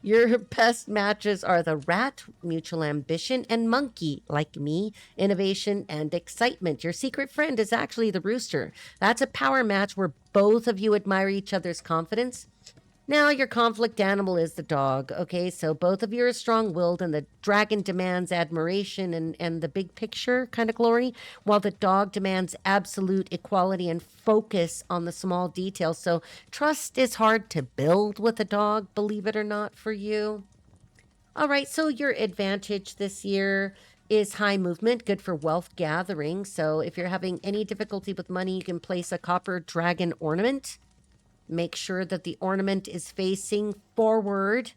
Your best matches are the rat, mutual ambition, and monkey, like me, innovation and excitement. Your secret friend is actually the rooster. That's a power match where both of you admire each other's confidence. Now, your conflict animal is the dog, okay? So both of you are strong-willed, and the dragon demands admiration and the big picture kind of glory, while the dog demands absolute equality and focus on the small details. So trust is hard to build with a dog, believe it or not, for you. All right, so your advantage this year is high movement, good for wealth gathering. So if you're having any difficulty with money, you can place a copper dragon ornament. Make sure that the ornament is facing forward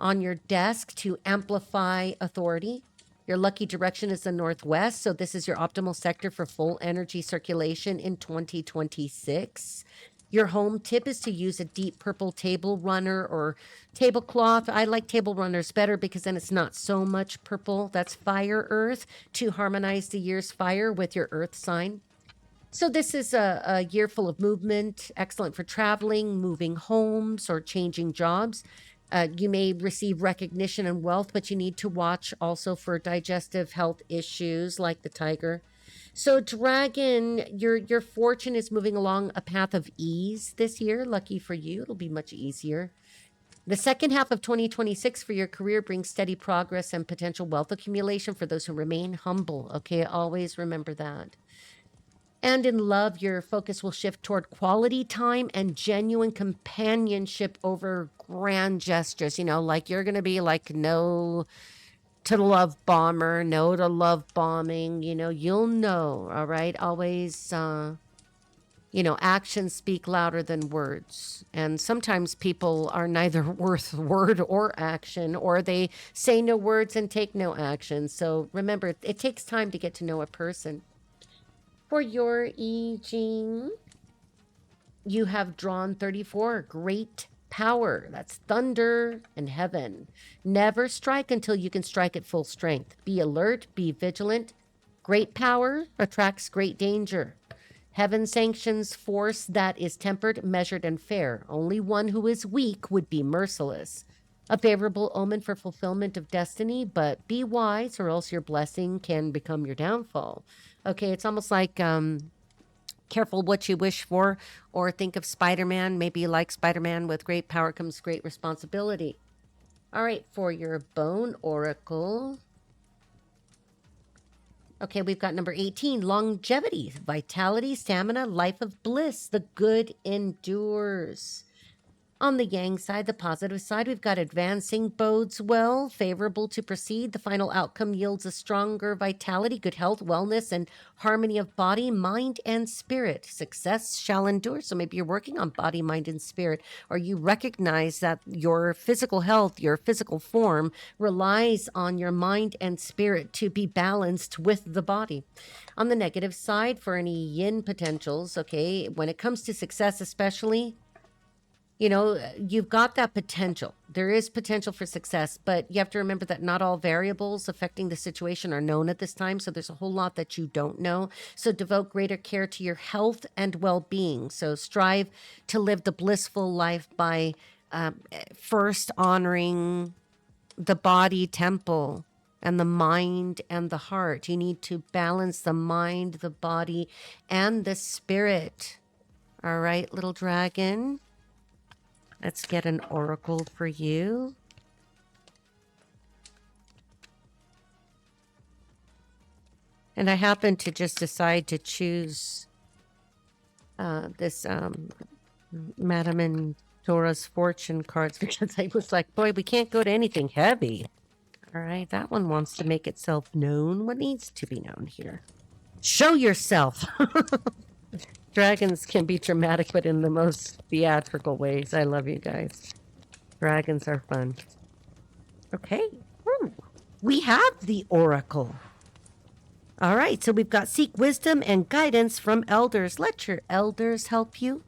on your desk to amplify authority. Your lucky direction is the northwest, so this is your optimal sector for full energy circulation in 2026. Your home tip is to use a deep purple table runner or tablecloth. I like table runners better because then it's not so much purple. That's fire earth, to harmonize the year's fire with your earth sign. So this is a year full of movement, excellent for traveling, moving homes, or changing jobs. You may receive recognition and wealth, but you need to watch also for digestive health issues like the tiger. So dragon, your fortune is moving along a path of ease this year. Lucky for you, it'll be much easier. The second half of 2026 for your career brings steady progress and potential wealth accumulation for those who remain humble. Okay, always remember that. And in love, your focus will shift toward quality time and genuine companionship over grand gestures. You know, like you're going to be like no to love bomber, no to love bombing. You know, you'll know, all right? Always, you know, actions speak louder than words. And sometimes people are neither worth word or action, or they say no words and take no action. So remember, it takes time to get to know a person. For your I-Ching, you have drawn 34. Great power. That's thunder and heaven. Never strike until you can strike at full strength. Be alert, be vigilant. Great power attracts great danger. Heaven sanctions force that is tempered, measured, and fair. Only one who is weak would be merciless. A favorable omen for fulfillment of destiny, but be wise or else your blessing can become your downfall. Okay, it's almost like careful what you wish for, or think of Spider-Man. Maybe like Spider-Man, with great power comes great responsibility. All right, for your bone oracle. Okay, we've got number 18, longevity, vitality, stamina, life of bliss. The good endures. On the yang side, the positive side, we've got advancing bodes well, favorable to proceed. The final outcome yields a stronger vitality, good health, wellness, and harmony of body, mind, and spirit. Success shall endure. So maybe you're working on body, mind, and spirit, or you recognize that your physical health, your physical form, relies on your mind and spirit to be balanced with the body. On the negative side, for any yin potentials, okay, when it comes to success especially, you know, you've got that potential. There is potential for success, but you have to remember that not all variables affecting the situation are known at this time. So there's a whole lot that you don't know. So devote greater care to your health and well-being. So strive to live the blissful life by first honoring the body temple and the mind and the heart. You need to balance the mind, the body, and the spirit. All right, little dragon. Let's get an oracle for you. And I happened to just decide to choose this Madame and Dora's fortune cards because I was like, boy, we can't go to anything heavy. All right, that one wants to make itself known. What needs to be known here? Show yourself. Dragons can be dramatic, but in the most theatrical ways. I love you guys. Dragons are fun. Okay. We have the oracle. All right, so we've got seek wisdom and guidance from elders. Let your elders help you.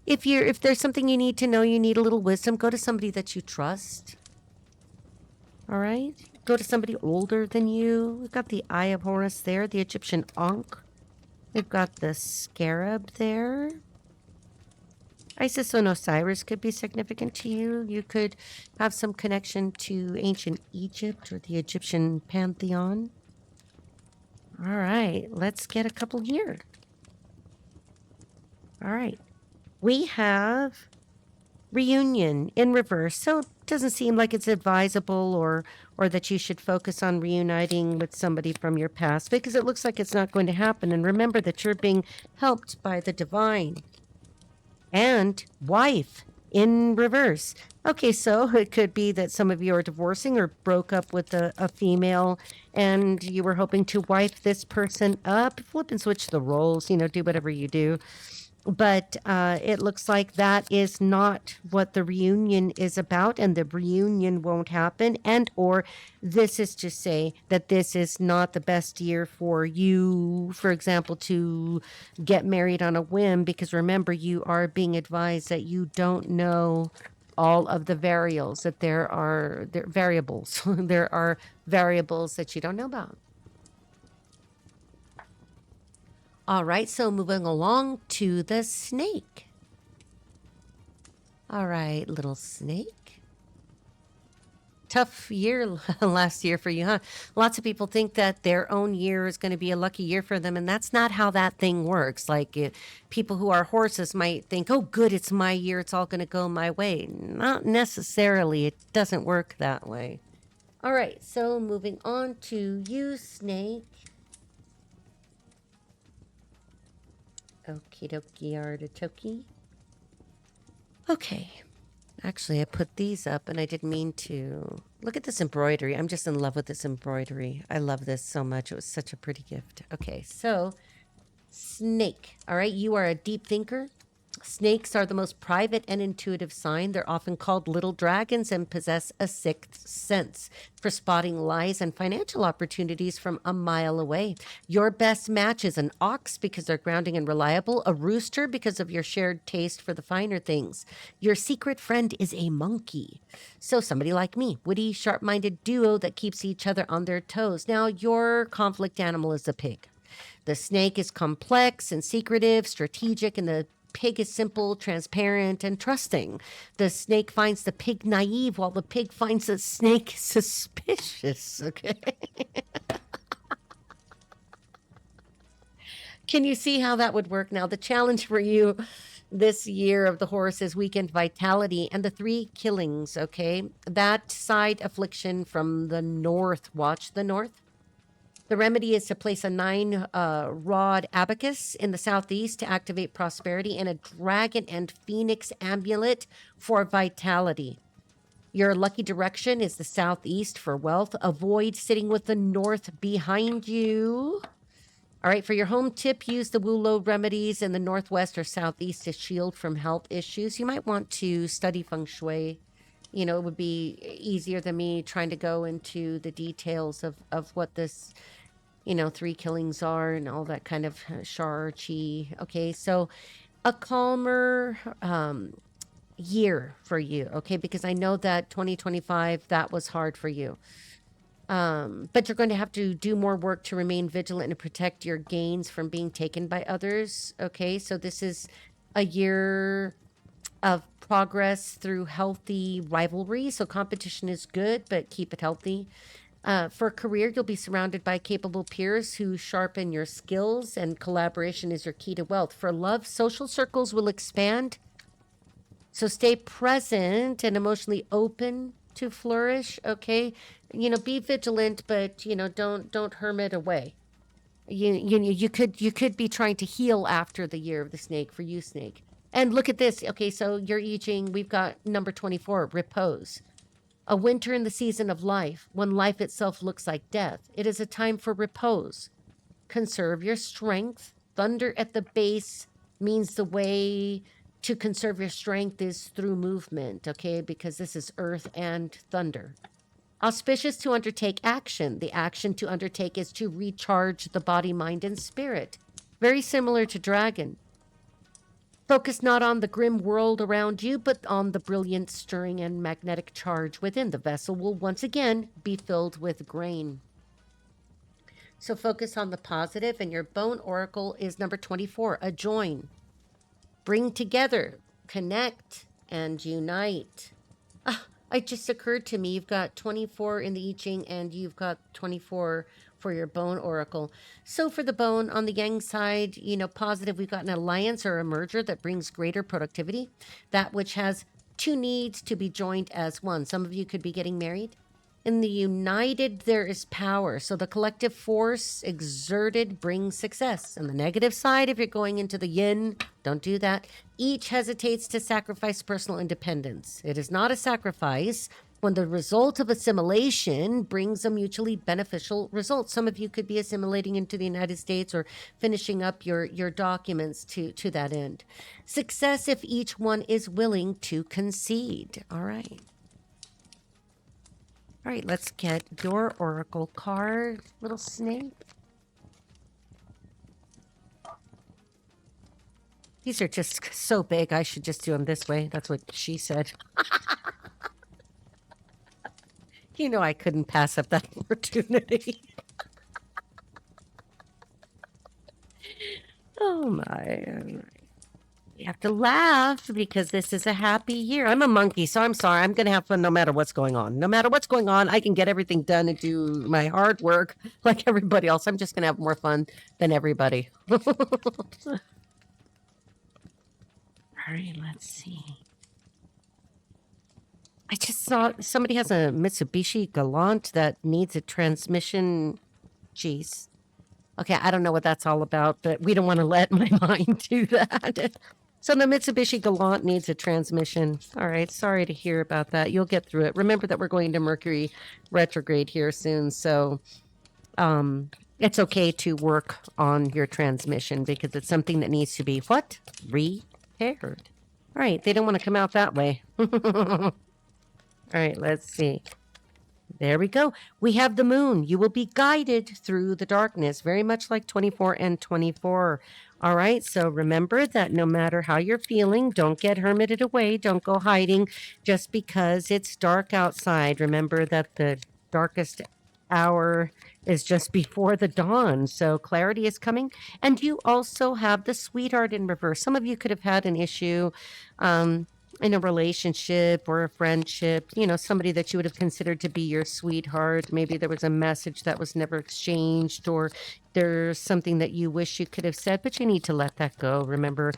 If there's something you need to know, you need a little wisdom, go to somebody that you trust. All right? Go to somebody older than you. We've got the Eye of Horus there, the Egyptian Ankh. We've got the scarab there. Isis and Osiris could be significant to you. You could have some connection to ancient Egypt or the Egyptian pantheon. All right, let's get a couple here. All right. We have reunion in reverse. So it doesn't seem like it's advisable or that you should focus on reuniting with somebody from your past because it looks like it's not going to happen. And remember that you're being helped by the divine. And wife in reverse. Okay, so it could be that some of you are divorcing or broke up with a female and you were hoping to wife this person up. Flip and switch the roles, do whatever you do. But it looks like that is not what the reunion is about, and the reunion won't happen. And or this is to say that this is not the best year for you, for example, to get married on a whim, because remember, you are being advised that you don't know all of the variables, that there are variables. There are variables that you don't know about. All right, so moving along to the snake. All right, little snake. tough year last year for you, huh? Lots of people think that their own year is going to be a lucky year for them, and that's not how that thing works. Like people who are horses might think, "Oh, good, it's my year; it's all going to go my way." Not necessarily. It doesn't work that way. All right, so moving on to you, Snake. Okie dokie artichoke. Okay. Actually, I put these up and I didn't mean to. Look at this embroidery. I'm just in love with this embroidery. I love this so much. It was such a pretty gift. Okay, so Snake. All right, you are a deep thinker. Snakes are the most private and intuitive sign. They're often called little dragons and possess a sixth sense for spotting lies and financial opportunities from a mile away. Your best match is an ox because they're grounding and reliable, a rooster because of your shared taste for the finer things. Your secret friend is a monkey. So somebody like me, witty, sharp-minded duo that keeps each other on their toes. Now, your conflict animal is a pig. The snake is complex and secretive, strategic, and the pig is simple, transparent, and trusting. The snake finds the pig naive, while the pig finds the snake suspicious. Okay. Can you see how that would work? Now, the challenge for you this year of the horse is weekend vitality and the 3 killings. Okay. That side affliction from the north. Watch the north. The remedy is to place a 9-rod abacus in the southeast to activate prosperity and a dragon and phoenix amulet for vitality. Your lucky direction is the southeast for wealth. Avoid sitting with the north behind you. All right, for your home tip, use the Wulo remedies in the northwest or southeast to shield from health issues. You might want to study Feng Shui. You know, it would be easier than me trying to go into the details of what this, 3 killings are and all that kind of shar, chi. Okay, so a calmer year for you, okay? Because I know that 2025, that was hard for you. But you're going to have to do more work to remain vigilant and protect your gains from being taken by others, okay? So this is a year of progress through healthy rivalry. So competition is good, but keep it healthy. For a career, you'll be surrounded by capable peers who sharpen your skills, and collaboration is your key to wealth. For love, social circles will expand. So stay present and emotionally open to flourish, okay? Be vigilant, but don't hermit away. You could be trying to heal after the year of the snake for you, Snake. And look at this. Okay, so you're I-Ching. We've got number 24, repose. A winter in the season of life, when life itself looks like death. It is a time for repose. Conserve your strength. Thunder at the base means the way to conserve your strength is through movement, okay? Because this is earth and thunder. Auspicious to undertake action. The action to undertake is to recharge the body, mind, and spirit. Very similar to dragon. Focus not on the grim world around you, but on the brilliant stirring and magnetic charge within. The vessel will once again be filled with grain. So focus on the positive, and your bone oracle is number 24, a join. Bring together, connect, and unite. It just occurred to me, you've got 24 in the I-Ching and you've got 24 for your bone oracle. So for the bone, on the yang side, positive, we've got an alliance or a merger that brings greater productivity. That which has 2 needs to be joined as one. Some of you could be getting married. In the united, there is power. So the collective force exerted brings success. On the negative side, if you're going into the yin, don't do that. Each hesitates to sacrifice personal independence. It is not a sacrifice when the result of assimilation brings a mutually beneficial result. Some of you could be assimilating into the United States or finishing up your documents to that end. Success if each one is willing to concede. All right. All right, let's get your oracle card, little snake. These are just so big, I should just do them this way. That's what she said. I couldn't pass up that opportunity. Oh, my. All right. You have to laugh because this is a happy year. I'm a monkey, so I'm sorry. I'm going to have fun no matter what's going on. No matter what's going on, I can get everything done and do my hard work like everybody else. I'm just going to have more fun than everybody. All right, let's see. I just saw somebody has a Mitsubishi Galant that needs a transmission. Jeez. Okay, I don't know what that's all about, but we don't want to let my mind do that. So the Mitsubishi Galant needs a transmission. All right, sorry to hear about that. You'll get through it. Remember that we're going to Mercury retrograde here soon, so it's okay to work on your transmission because it's something that needs to be what? Repaired. All right, they don't want to come out that way. All right, let's see. There we go. We have the moon. You will be guided through the darkness, very much like 24 and 24. All right. So remember that no matter how you're feeling, don't get hermited away. Don't go hiding just because it's dark outside. Remember that the darkest hour is just before the dawn. So clarity is coming. And you also have the sweetheart in reverse. Some of you could have had an issue. In a relationship or a friendship, somebody that you would have considered to be your sweetheart. Maybe there was a message that was never exchanged, or there's something that you wish you could have said, but you need to let that go. Remember,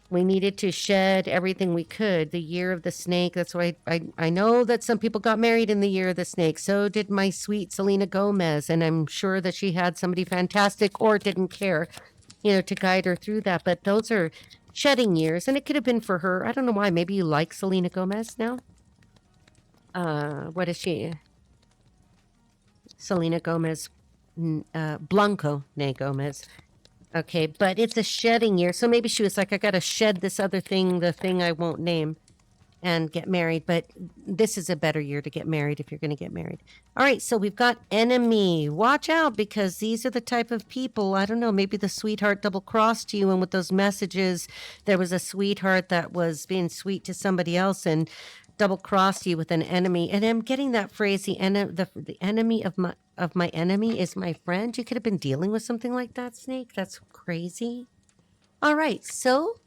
we needed to shed everything we could. The year of the snake. That's why I know that some people got married in the year of the snake. So did my sweet Selena Gomez. And I'm sure that she had somebody fantastic or didn't care, to guide her through that. But those are shedding years, and it could have been for her. I don't know why. Maybe you like Selena Gomez now. What is she? Selena Gomez, Blanco Ne Gomez. Okay, but it's a shedding year, so maybe she was like, I gotta shed this other thing, the thing I won't name, and get married. But this is a better year to get married if you're going to get married. All right, so we've got enemy. Watch out, because these are the type of people, I don't know, maybe the sweetheart double crossed you, and with those messages, there was a sweetheart that was being sweet to somebody else and double crossed you with an enemy. And I'm getting that phrase, the enemy of my enemy is my friend. You could have been dealing with something like that, Snake. That's crazy. All right, so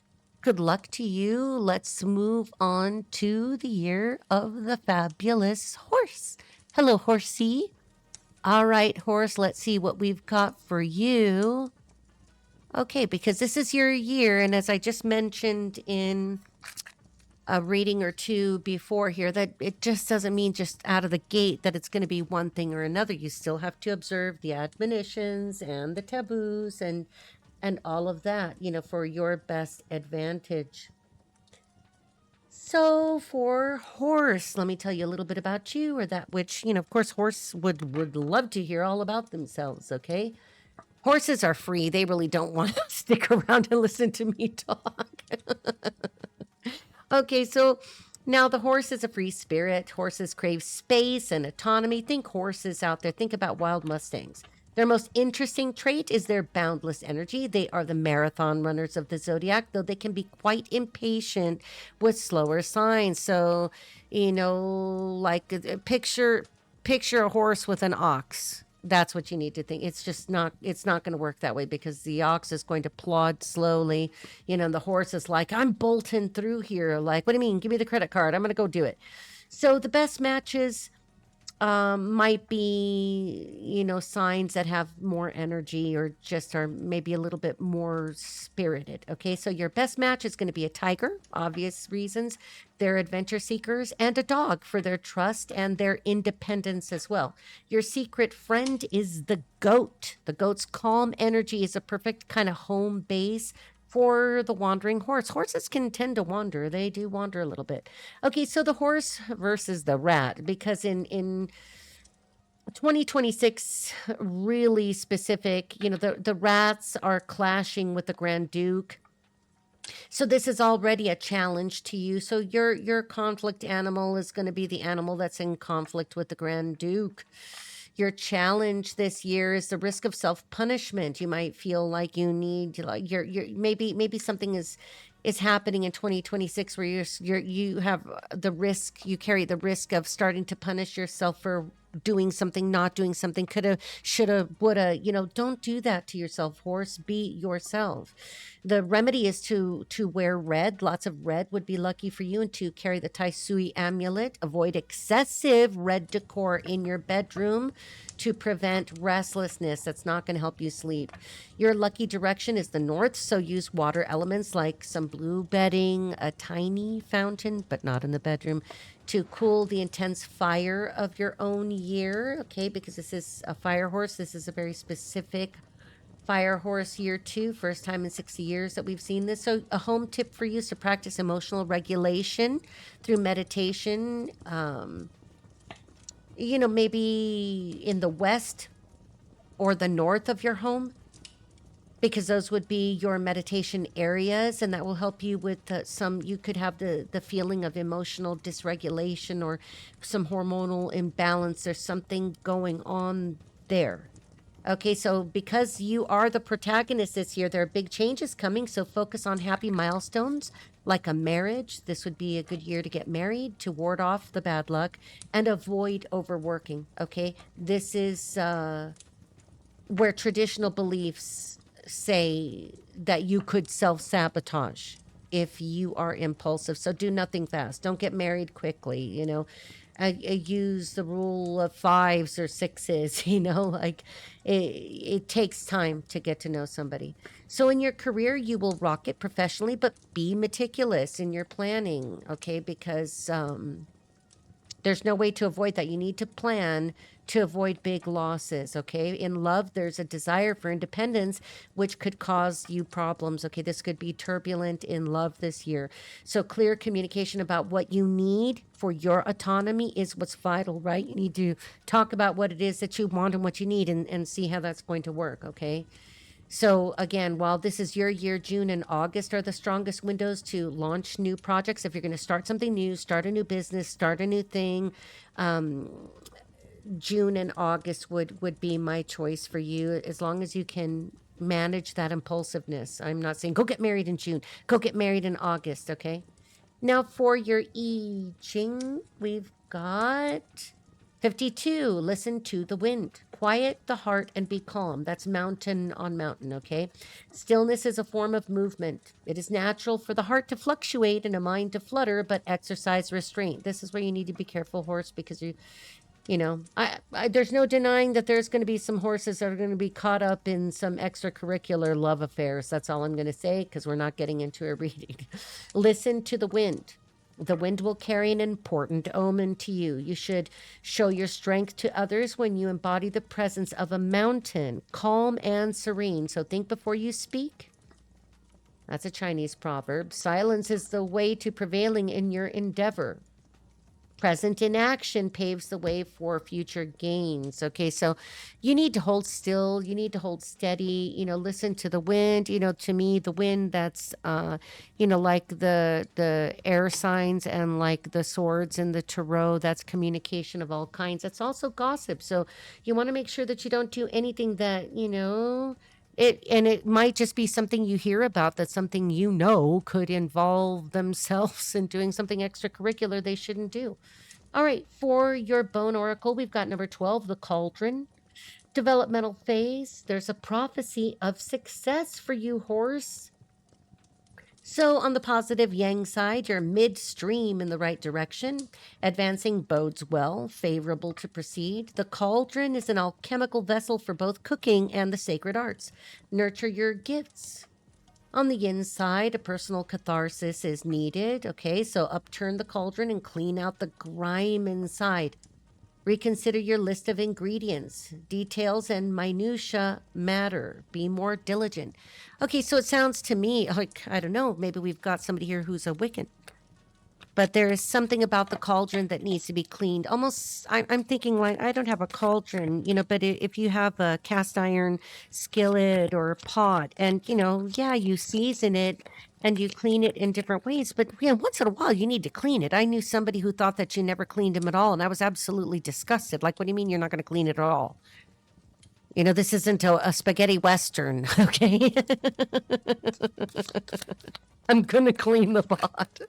good luck to you. Let's move on to the year of the fabulous horse. Hello, horsey. All right, horse, let's see what we've got for you. Okay, because this is your year, and as I just mentioned in a reading or two before here, that it just doesn't mean just out of the gate that it's going to be one thing or another. You still have to observe the admonitions and the taboos and all of that, for your best advantage. So for horse, let me tell you a little bit about you, or that which, of course, horse would love to hear all about themselves, okay? Horses are free. They really don't want to stick around and listen to me talk. Okay, so now the horse is a free spirit. Horses crave space and autonomy. Think horses out there. Think about wild Mustangs. Their most interesting trait is their boundless energy. They are the marathon runners of the zodiac, though they can be quite impatient with slower signs. So, like picture a horse with an ox. That's what you need to think. It's not going to work that way, because the ox is going to plod slowly. The horse is like, I'm bolting through here. Like, what do you mean? Give me the credit card. I'm going to go do it. So the best matches might be, signs that have more energy or just are maybe a little bit more spirited. Okay, so your best match is going to be a tiger, obvious reasons. They're adventure seekers, and a dog for their trust and their independence as well. Your secret friend is the goat. The goat's calm energy is a perfect kind of home base for the wandering horse. Horses can tend to wander. They do wander a little bit. Okay, so the horse versus the rat, because in 2026, really specific, the rats are clashing with the Grand Duke. So this is already a challenge to you. So your conflict animal is going to be the animal that's in conflict with the Grand Duke. Your challenge this year is the risk of self-punishment. You might feel like you need, like maybe something is happening in 2026 where you have the risk, you carry the risk of starting to punish yourself for doing something, not doing something, coulda, shoulda, woulda, don't do that to yourself, horse. Be yourself. The remedy is to wear red. Lots of red would be lucky for you, and to carry the Tai Sui amulet. Avoid excessive red decor in your bedroom to prevent restlessness. That's not going to help you sleep. Your lucky direction is the north, so use water elements like some blue bedding, a tiny fountain, but not in the bedroom, to cool the intense fire of your own year, okay? Because this is a fire horse. This is a very specific fire horse year 2, first time in 60 years that we've seen this. So a home tip for you is to practice emotional regulation through meditation. Maybe in the west or the north of your home, because those would be your meditation areas, and that will help you with you could have the feeling of emotional dysregulation or some hormonal imbalance. There's something going on there. Okay, so because you are the protagonist this year, there are big changes coming, so focus on happy milestones like a marriage. This would be a good year to get married, to ward off the bad luck, and avoid overworking, okay? This is where traditional beliefs say that you could self-sabotage if you are impulsive. So do nothing fast. Don't get married quickly, use the rule of 5s or 6s, like it takes time to get to know somebody. So in your career, you will rock it professionally, but be meticulous in your planning, okay? Because there's no way to avoid that. You need to plan to avoid big losses, okay? In love, there's a desire for independence, which could cause you problems, okay? This could be turbulent in love this year. So clear communication about what you need for your autonomy is what's vital, right? You need to talk about what it is that you want and what you need, and see how that's going to work, okay? So again, while this is your year, June and August are the strongest windows to launch new projects. If you're going to start something new, start a new business, start a new thing, June and August would be my choice for you, as long as you can manage that impulsiveness. I'm not saying go get married in June, go get married in August, okay? Now for your I-Ching, we've got 52, listen to the wind. Quiet the heart and be calm. That's mountain on mountain, okay? Stillness is a form of movement. It is natural for the heart to fluctuate and a mind to flutter, but exercise restraint. This is where you need to be careful, horse, because there's no denying that there's going to be some horses that are going to be caught up in some extracurricular love affairs. That's all I'm going to say, because we're not getting into a reading. Listen to the wind. The wind will carry an important omen to you. You should show your strength to others when you embody the presence of a mountain, calm and serene. So think before you speak. That's a Chinese proverb. Silence is the way to prevailing in your endeavor. Present inaction paves the way for future gains. Okay, so you need to hold still. You need to hold steady. Listen to the wind. To me, the wind, that's, like the air signs and like the swords and the tarot. That's communication of all kinds. That's also gossip. So you want to make sure that you don't do anything that, it might just be something you hear about, that something could involve themselves in doing something extracurricular they shouldn't do. All right, for your bone oracle, we've got number 12, the cauldron. Developmental phase. There's a prophecy of success for you, horse. So on the positive yang side, you're midstream in the right direction. Advancing bodes well, favorable to proceed. The cauldron is an alchemical vessel for both cooking and the sacred arts. Nurture your gifts. On the yin side, a personal catharsis is needed. Okay, so upturn the cauldron and clean out the grime inside. Reconsider your list of ingredients. Details and minutia matter. Be more diligent. Okay, so it sounds to me like, I don't know, maybe we've got somebody here who's a Wiccan. But there is something about the cauldron that needs to be cleaned. Almost, I'm thinking like, I don't have a cauldron, but if you have a cast iron skillet or pot and, you season it and you clean it in different ways. But once in a while, you need to clean it. I knew somebody who thought that you never cleaned them at all. And I was absolutely disgusted. Like, what do you mean you're not going to clean it at all? This isn't a spaghetti Western, okay? I'm going to clean the pot.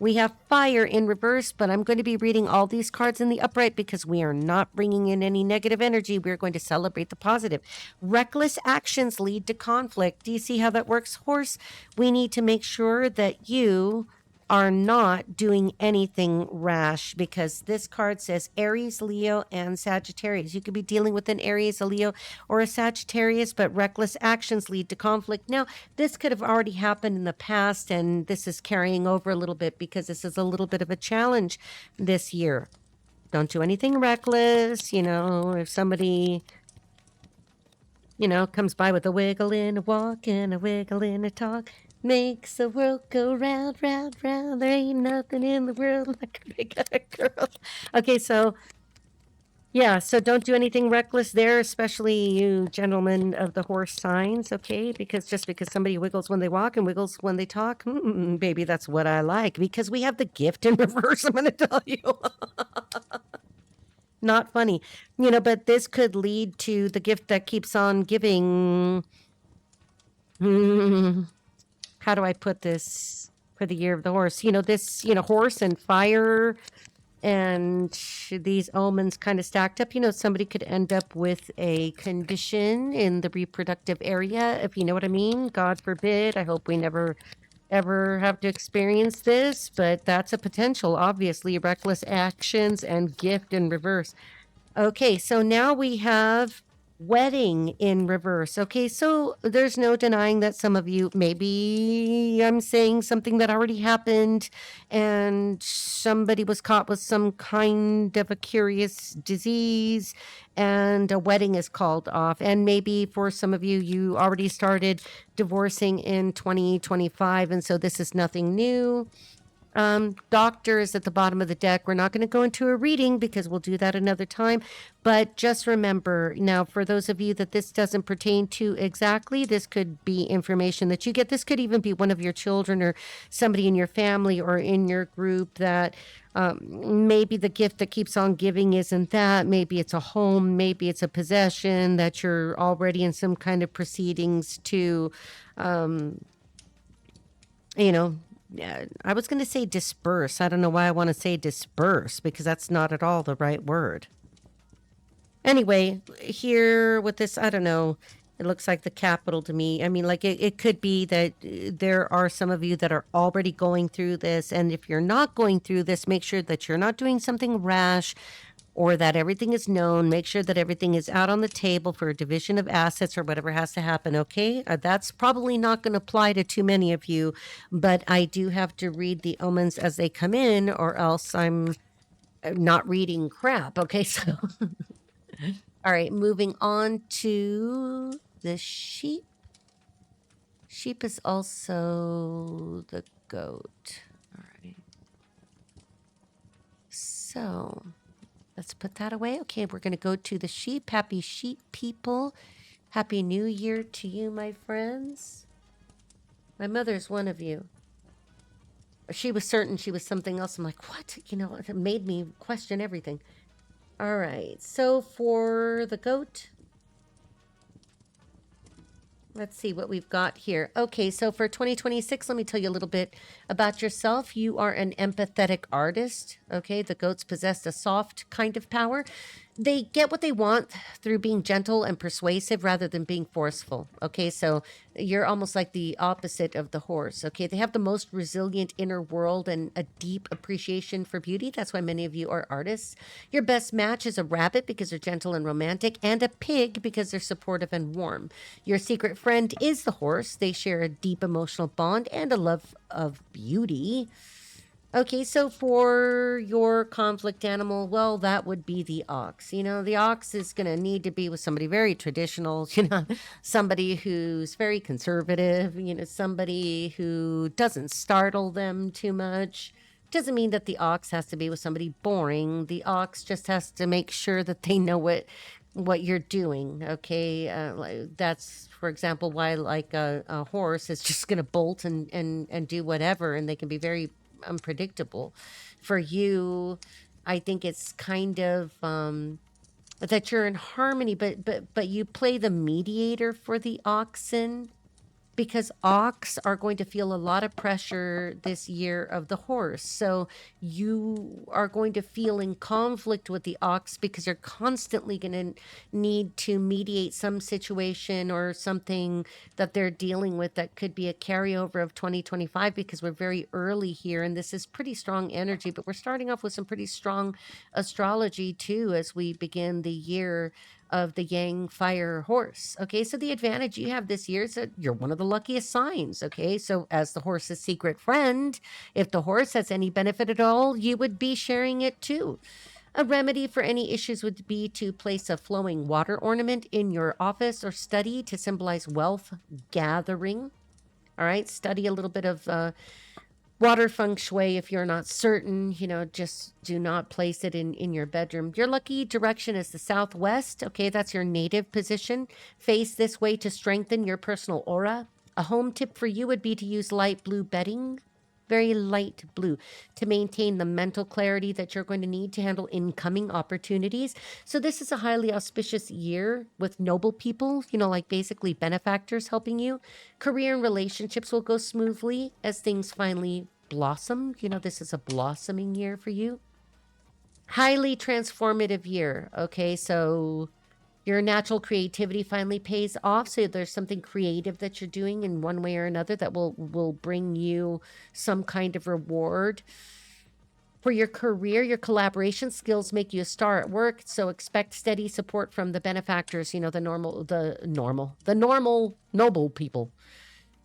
We have fire in reverse, but I'm going to be reading all these cards in the upright because we are not bringing in any negative energy. We're going to celebrate the positive. Reckless actions lead to conflict. Do you see how that works, horse? We need to make sure that you are not doing anything rash, because this card says Aries, Leo, and Sagittarius. You could be dealing with an Aries, a Leo, or a Sagittarius, but reckless actions lead to conflict. Now, this could have already happened in the past, and this is carrying over a little bit because this is a little bit of a challenge this year. Don't do anything reckless. If somebody comes by with a wiggle in a walk and a wiggle in a talk, makes the world go round, round, round. There ain't nothing in the world like a big girl. Okay, so yeah, so don't do anything reckless there, especially you gentlemen of the horse signs, okay? Because just because somebody wiggles when they walk and wiggles when they talk, baby, that's what I like. Because we have the gift in reverse, I'm going to tell you. Not funny. But this could lead to the gift that keeps on giving. How do I put this for the year of the horse? This, horse and fire and these omens kind of stacked up. Somebody could end up with a condition in the reproductive area, if you know what I mean. God forbid. I hope we never ever have to experience this, but that's a potential. Obviously, reckless actions and gift in reverse. Okay, so now we have wedding in reverse. Okay, so there's no denying that some of you, maybe I'm saying something that already happened and somebody was caught with some kind of a curious disease and a wedding is called off. And maybe for some of you, you already started divorcing in 2025, and so this is nothing new. Doctor is at the bottom of the deck. We're not going to go into a reading because we'll do that another time. But just remember, now, for those of you that this doesn't pertain to exactly, this could be information that you get. This could even be one of your children or somebody in your family or in your group that maybe the gift that keeps on giving isn't that. Maybe it's a home. Maybe it's a possession that you're already in some kind of proceedings to, I was going to say disperse. I don't know why I want to say disperse because that's not at all the right word. Anyway, here with this, I don't know. It looks like the capital to me. I mean, like it could be that there are some of you that are already going through this. And if you're not going through this, make sure that you're not doing something rash or that everything is known. Make sure that everything is out on the table for a division of assets or whatever has to happen, okay? That's probably not going to apply to too many of you, but I do have to read the omens as they come in or else I'm not reading crap, okay? So, all right, moving on to the sheep. Sheep is also the goat. All right. So... let's put that away. Okay, we're going to go to the sheep. Happy sheep people. Happy New Year to you, my friends. My mother's one of you. She was certain she was something else. I'm like, what? It made me question everything. All right, so for the goat, let's see what we've got here. Okay, so for 2026, let me tell you a little bit about yourself. You are an empathetic artist. Okay, the goats possess a soft kind of power. They get what they want through being gentle and persuasive rather than being forceful. Okay, so you're almost like the opposite of the horse. Okay, they have the most resilient inner world and a deep appreciation for beauty. That's why many of you are artists. Your best match is a rabbit because they're gentle and romantic, and a pig because they're supportive and warm. Your secret friend is the horse. They share a deep emotional bond and a love of beauty. Okay, so for your conflict animal, well, that would be the ox. The ox is going to need to be with somebody very traditional, somebody who's very conservative, somebody who doesn't startle them too much. Doesn't mean that the ox has to be with somebody boring. The ox just has to make sure that they know what you're doing, okay? That's, for example, why like a horse is just going to bolt and do whatever, and they can be very unpredictable. For you, I think it's kind of that you're in harmony, but you play the mediator for the oxen. because ox are going to feel a lot of pressure this year of the horse. So you are going to feel in conflict with the ox because you're constantly going to need to mediate some situation or something that they're dealing with that could be a carryover of 2025, because we're very early here and this is pretty strong energy, but we're starting off with some pretty strong astrology too as we begin the year of the Yang fire horse. Okay, so the advantage you have this year is that you're one of the luckiest signs. Okay, so as the horse's secret friend, if the horse has any benefit at all, you would be sharing it too. A remedy for any issues would be to place a flowing water ornament in your office or study to symbolize wealth gathering. All right, study a little bit of water feng shui if you're not certain, just do not place it in your bedroom. Your lucky direction is the southwest. Okay, that's your native position. Face this way to strengthen your personal aura. A home tip for you would be to use light blue bedding, very light blue, to maintain the mental clarity that you're going to need to handle incoming opportunities. So this is a highly auspicious year with noble people, like basically benefactors helping you. Career and relationships will go smoothly as things finally blossom. This is a blossoming year for you. Highly transformative year. Okay, so your natural creativity finally pays off. So there's something creative that you're doing in one way or another that will bring you some kind of reward. For your career, your collaboration skills make you a star at work. So expect steady support from the benefactors, the normal noble people.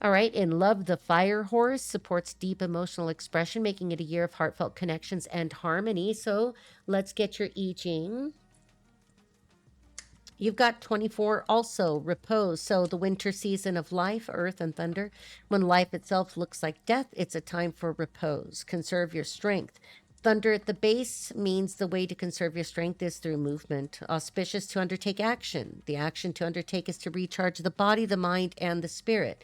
All right. In love, the fire horse supports deep emotional expression, making it a year of heartfelt connections and harmony. So let's get your I-Ching. You've got 24 also, repose. So the winter season of life, earth and thunder. When life itself looks like death, it's a time for repose. Conserve your strength. Thunder at the base means the way to conserve your strength is through movement. Auspicious to undertake action. The action to undertake is to recharge the body, the mind, and the spirit.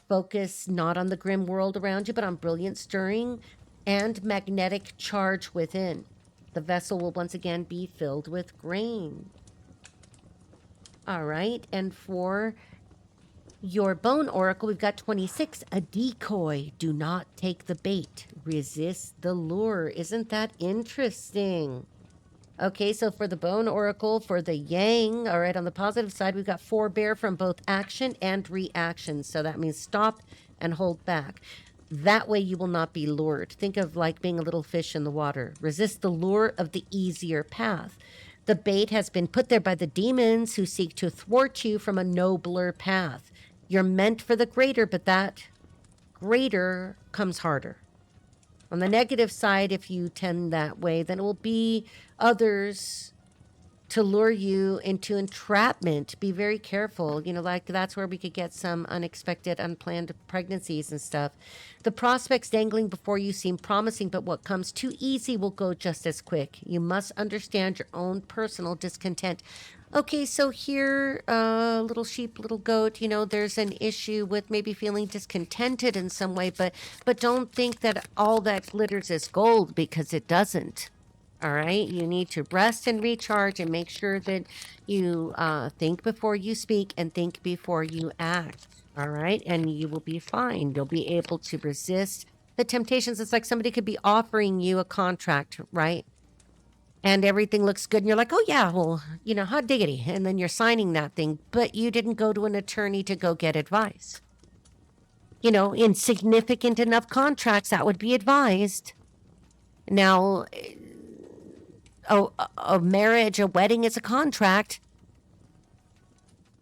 Focus not on the grim world around you, but on brilliant stirring and magnetic charge within. The vessel will once again be filled with grain. All right, and for your bone oracle, we've got 26. A decoy. Do not take the bait. Resist the lure. Isn't that interesting? Okay, so for the bone oracle, for the yang, all right, on the positive side, we've got forbear from both action and reaction. So that means stop and hold back. That way you will not be lured. Think of like being a little fish in the water. Resist the lure of the easier path. The bait has been put there by the demons who seek to thwart you from a nobler path. You're meant for the greater, but that greater comes harder. On the negative side, if you tend that way, then it will be others to lure you into entrapment. Be very careful. Like that's where we could get some unexpected, unplanned pregnancies and stuff. The prospects dangling before you seem promising, but what comes too easy will go just as quick. You must understand your own personal discontent. Okay, so here, little sheep, little goat, there's an issue with maybe feeling discontented in some way, but don't think that all that glitters is gold, because it doesn't. All right, you need to rest and recharge and make sure that you think before you speak and think before you act. All right, and you will be fine. You'll be able to resist the temptations. It's like somebody could be offering you a contract, right? And everything looks good. And you're like, oh, yeah, well, hot diggity. And then you're signing that thing. But you didn't go to an attorney to go get advice. In significant enough contracts, that would be advised. Now, a marriage, a wedding is a contract.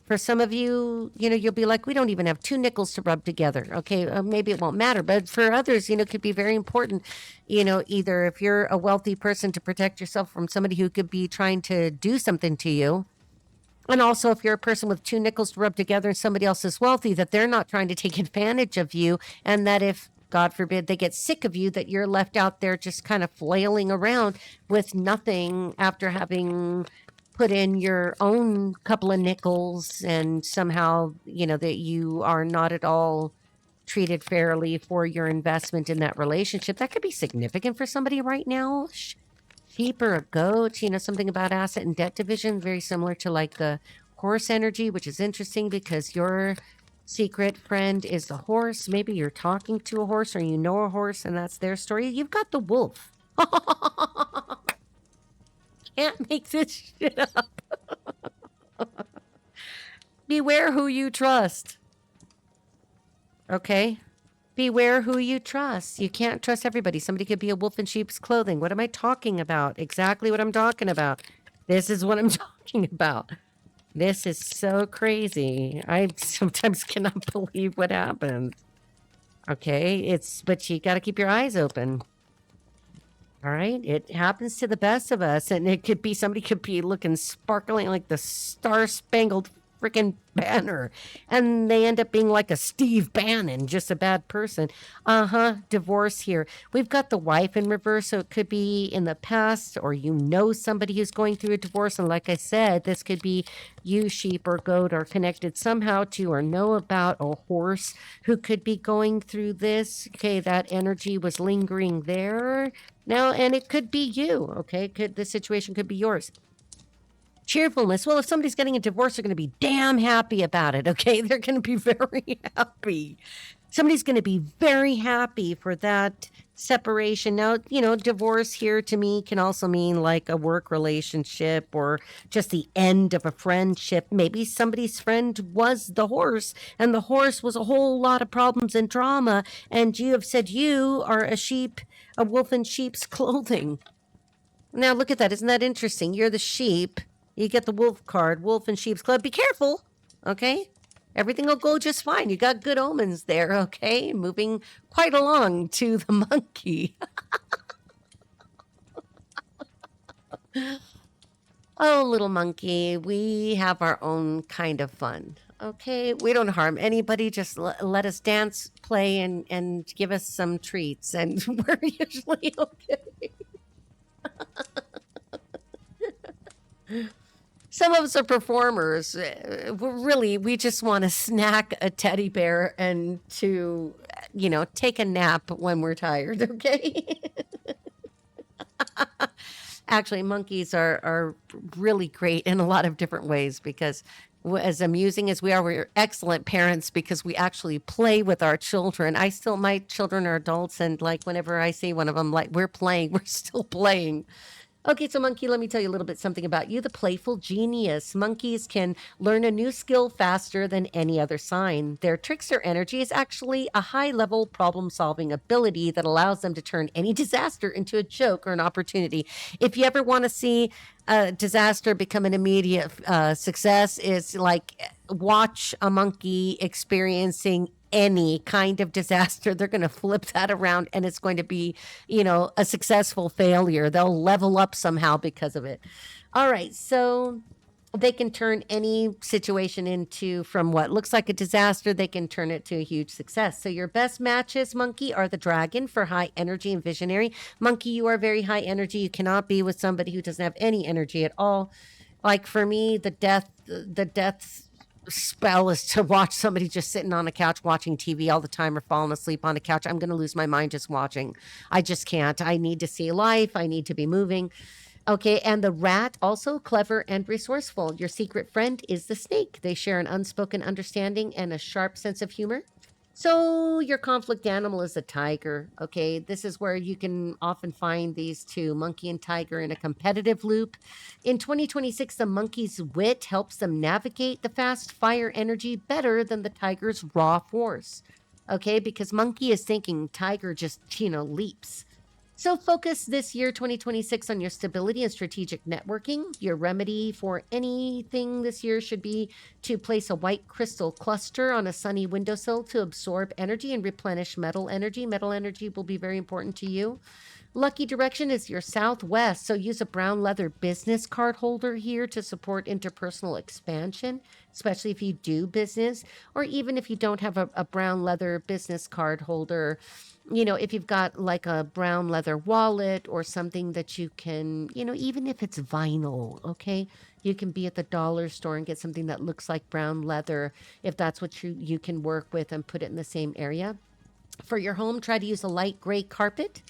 For some of you, you'll be like, we don't even have 2 nickels to rub together. Okay, maybe it won't matter. But for others, it could be very important, either if you're a wealthy person, to protect yourself from somebody who could be trying to do something to you. And also if you're a person with 2 nickels to rub together and somebody else is wealthy, that they're not trying to take advantage of you. And that if, God forbid, they get sick of you, that you're left out there just kind of flailing around with nothing after having put in your own couple of nickels, and somehow, that you are not at all treated fairly for your investment in that relationship. That could be significant for somebody right now. Sheep or a goat, something about asset and debt division, very similar to like the horse energy, which is interesting because you're Secret friend is the horse. Maybe you're talking to a horse or you know a horse and that's their story. You've got the wolf. Can't make this shit up. Beware who you trust. Okay? Beware who you trust. You can't trust everybody. Somebody could be a wolf in sheep's clothing. What am I talking about? Exactly what I'm talking about. This is what I'm talking about. This is so crazy. I sometimes cannot believe what happened. Okay, but you got to keep your eyes open. All right, it happens to the best of us, and it could be somebody could be looking sparkling like the star-spangled freaking banner, and they end up being like a Steve Bannon, just a bad person. Divorce here. We've got the wife in reverse, so it could be in the past, or you know somebody who's going through a divorce, and like I said, this could be you, sheep or goat, are connected somehow to or know about a horse who could be going through this. Okay, that energy was lingering there. Now, and it could be you, okay? This situation could be yours. Cheerfulness. Well, if somebody's getting a divorce, they're going to be damn happy about it, okay? They're going to be very happy. Somebody's going to be very happy for that separation. Now, divorce here to me can also mean like a work relationship or just the end of a friendship. Maybe somebody's friend was the horse, and the horse was a whole lot of problems and drama, and you have said you are a wolf in sheep's clothing. Now, look at that. Isn't that interesting? You're the sheep. You get the wolf card, wolf in sheep's clothing. Be careful, okay? Everything will go just fine. You got good omens there, okay? Moving quite along to the monkey. Oh, little monkey, we have our own kind of fun, okay? We don't harm anybody. Just let us dance, play, and give us some treats, and we're usually okay. Some of us are performers. We just want to snack a teddy bear and to, take a nap when we're tired, okay? Actually, monkeys are really great in a lot of different ways because as amusing as we are, we're excellent parents because we actually play with our children. My children are adults, and like whenever I see one of them, like we're still playing. Okay, so monkey, let me tell you a little bit something about you, the playful genius. Monkeys can learn a new skill faster than any other sign. Their trickster energy is actually a high-level problem-solving ability that allows them to turn any disaster into a joke or an opportunity. If you ever want to see a disaster become an immediate success, is like watch a monkey experiencing any kind of disaster. They're going to flip that around and it's going to be, a successful failure. They'll level up somehow because of it. All right. So they can turn any situation into, from what looks like a disaster, they can turn it to a huge success. So your best matches, monkey, are the dragon for high energy and visionary. Monkey, you are very high energy. You cannot be with somebody who doesn't have any energy at all. Like for me, the death spell is to watch somebody just sitting on a couch watching TV all the time or falling asleep on a couch. I'm going to lose my mind just watching. I just can't. I need to see life. I need to be moving. Okay, and the rat, also clever and resourceful. Your secret friend is the snake. They share an unspoken understanding and a sharp sense of humor. So your conflict animal is a tiger. Okay, this is where you can often find these two, monkey and tiger, in a competitive loop. In 2026, the monkey's wit helps them navigate the fast fire energy better than the tiger's raw force. Okay, because monkey is thinking, tiger just, leaps. So focus this year, 2026, on your stability and strategic networking. Your remedy for anything this year should be to place a white crystal cluster on a sunny windowsill to absorb energy and replenish metal energy. Metal energy will be very important to you. Lucky direction is your southwest, so use a brown leather business card holder here to support interpersonal expansion, especially if you do business, or even if you don't have a brown leather business card holder. If you've got like a brown leather wallet or something that you can, even if it's vinyl, okay, you can be at the dollar store and get something that looks like brown leather if that's what you can work with and put it in the same area. For your home, try to use a light gray carpet.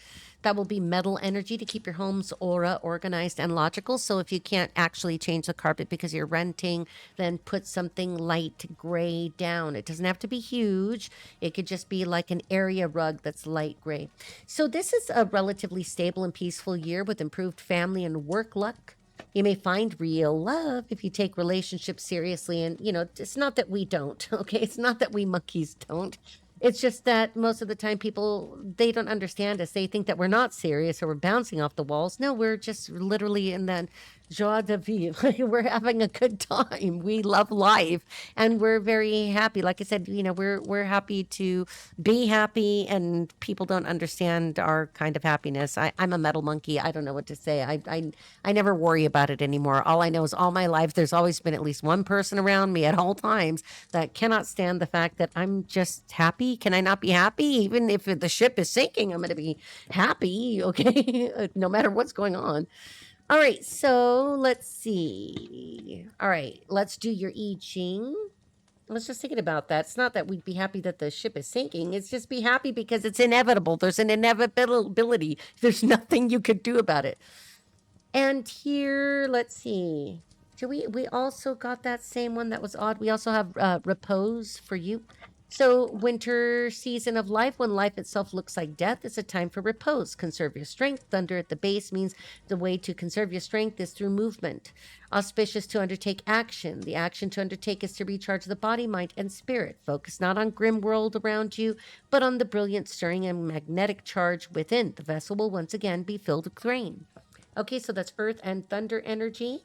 That will be metal energy to keep your home's aura organized and logical. So if you can't actually change the carpet because you're renting, then put something light gray down. It doesn't have to be huge. It could just be like an area rug that's light gray. So this is a relatively stable and peaceful year with improved family and work luck. You may find real love if you take relationships seriously. And, it's not that we don't, okay? It's not that we monkeys don't. It's just that most of the time people, they don't understand us. They think that we're not serious or we're bouncing off the walls. No, we're just literally in that joie de vivre. We're having a good time. We love life and we're very happy. Like I said, we're happy to be happy, and people don't understand our kind of happiness. I'm a metal monkey. I don't know what to say. I never worry about it anymore. All I know is all my life there's always been at least one person around me at all times that cannot stand the fact that I'm just happy. Can I not be happy? Even if the ship is sinking, I'm going to be happy, okay? No matter what's going on. All right, so let's see. All right, let's do your I-Ching. I was just thinking about that. It's not that we'd be happy that the ship is sinking. It's just be happy because it's inevitable. There's an inevitability. There's nothing you could do about it. And here, let's see. We also got that same one that was odd. We also have repose for you. So winter season of life, when life itself looks like death, is a time for repose. Conserve your strength. Thunder at the base means the way to conserve your strength is through movement. Auspicious to undertake action. The action to undertake is to recharge the body, mind, and spirit. Focus not on grim world around you, but on the brilliant stirring and magnetic charge within. The vessel will once again be filled with grain. Okay, so that's earth and thunder energy.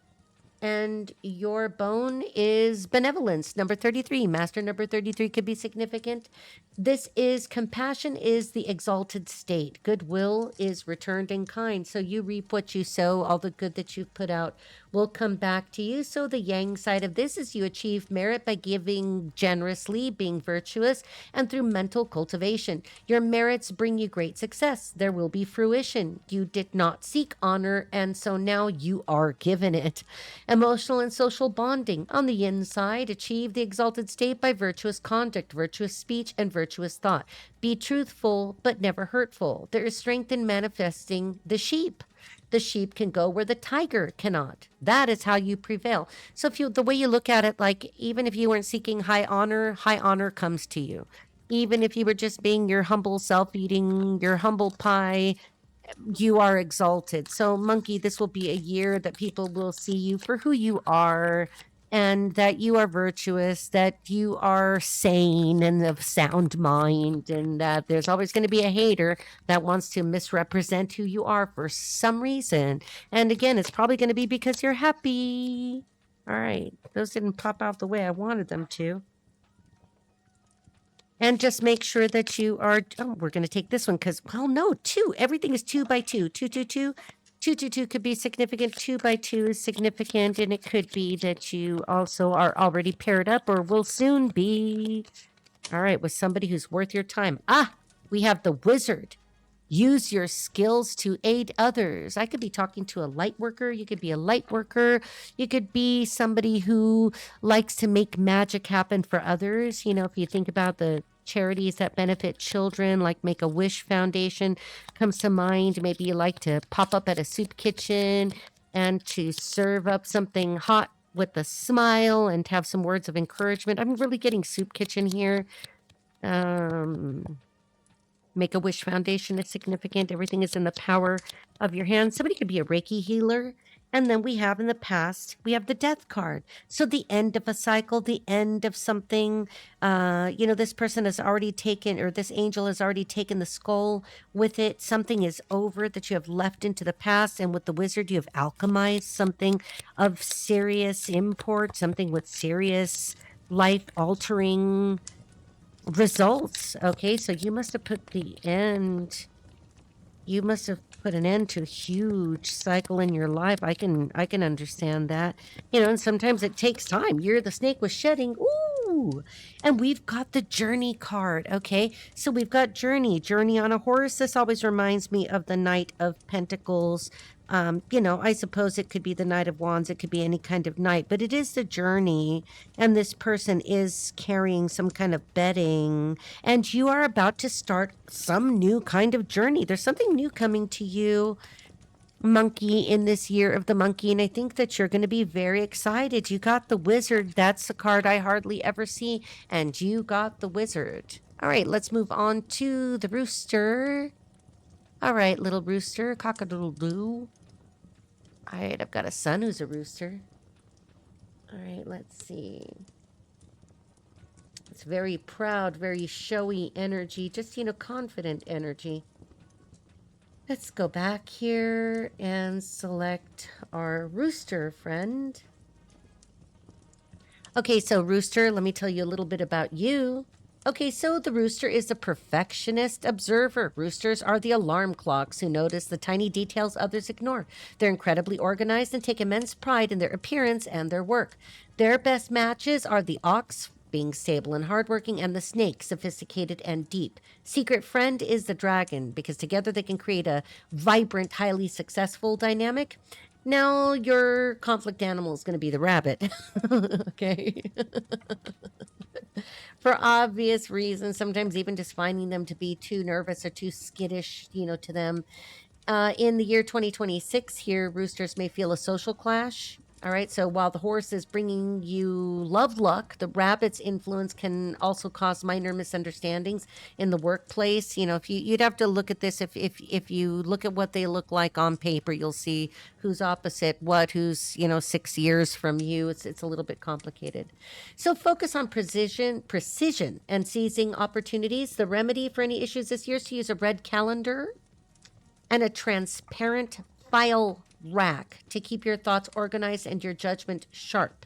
And your bone is benevolence, number 33. Master number 33 could be significant. This is compassion is the exalted state. Goodwill is returned in kind. So you reap what you sow. All the good that you've put out will come back to you. So the yang side of this is you achieve merit by giving generously, being virtuous, and through mental cultivation. Your merits bring you great success. There will be fruition. You did not seek honor, and so now you are given it. Emotional and social bonding. On the yin side, achieve the exalted state by virtuous conduct, virtuous speech, and virtuous thought. Be truthful, but never hurtful. There is strength in manifesting the sheep. The sheep can go where the tiger cannot. That is how you prevail. So the way you look at it, like even if you weren't seeking high honor comes to you. Even if you were just being your humble self, eating your humble pie, you are exalted. So monkey, this will be a year that people will see you for who you are, and that you are virtuous, that you are sane and of sound mind, and that there's always going to be a hater that wants to misrepresent who you are for some reason. And again, it's probably going to be because you're happy. All right, those didn't pop out the way I wanted them to. And just make sure that you are, we're going to take this one because, well, no, 2. Everything is 2 by 2. 2, 2, 2. 2, 2, 2 could be significant. 2 by 2 is significant. And it could be that you also are already paired up or will soon be. All right, with somebody who's worth your time. We have the wizard. Use your skills to aid others. I could be talking to a light worker. You could be a light worker. You could be somebody who likes to make magic happen for others. If you think about the charities that benefit children, like Make-A-Wish Foundation comes to mind. Maybe you like to pop up at a soup kitchen and to serve up something hot with a smile and have some words of encouragement. I'm really getting soup kitchen here. Make-A-Wish Foundation is significant. Everything is in the power of your hands. Somebody could be a Reiki healer. And then we have in the past, we have the death card. So the end of a cycle, the end of something. This person has already taken, or this angel has already taken the skull with it. Something is over that you have left into the past. And with the wizard, you have alchemized something of serious import, something with serious life-altering results. Okay, so you must have put the end. You must have put an end to a huge cycle in your life. I can understand that. And sometimes it takes time. Year the snake was shedding. Ooh. And we've got the journey card. Okay, so we've got journey on a horse. This always reminds me of the Knight of Pentacles, I suppose it could be the Knight of Wands, it could be any kind of knight, but it is the journey, and this person is carrying some kind of bedding, and you are about to start some new kind of journey. There's something new coming to you, monkey, in this year of the monkey, and I think that you're going to be very excited. You got the Wizard. That's a card I hardly ever see, and you got the Wizard. All right, let's move on to the Rooster. All right, little Rooster, cock-a-doodle-doo. All right, I've got a son who's a rooster. All right, let's see. It's very proud, very showy energy, just, confident energy. Let's go back here and select our rooster friend. Okay, so Rooster, let me tell you a little bit about you. Okay, so the rooster is a perfectionist observer. Roosters are the alarm clocks who notice the tiny details others ignore. They're incredibly organized and take immense pride in their appearance and their work. Their best matches are the ox, being stable and hardworking, and the snake, sophisticated and deep. Secret friend is the dragon, because together they can create a vibrant, highly successful dynamic. Now, your conflict animal is going to be the rabbit. Okay. For obvious reasons, sometimes even just finding them to be too nervous or too skittish, to them. In the year 2026 here, roosters may feel a social clash. All right, so while the horse is bringing you love luck, the rabbit's influence can also cause minor misunderstandings in the workplace. If you'd have to look at this, if you look at what they look like on paper, you'll see who's opposite what, who's 6 years from you. It's a little bit complicated. So focus on precision, and seizing opportunities. The remedy for any issues this year is to use a red calendar and a transparent file rack to keep your thoughts organized and your judgment sharp.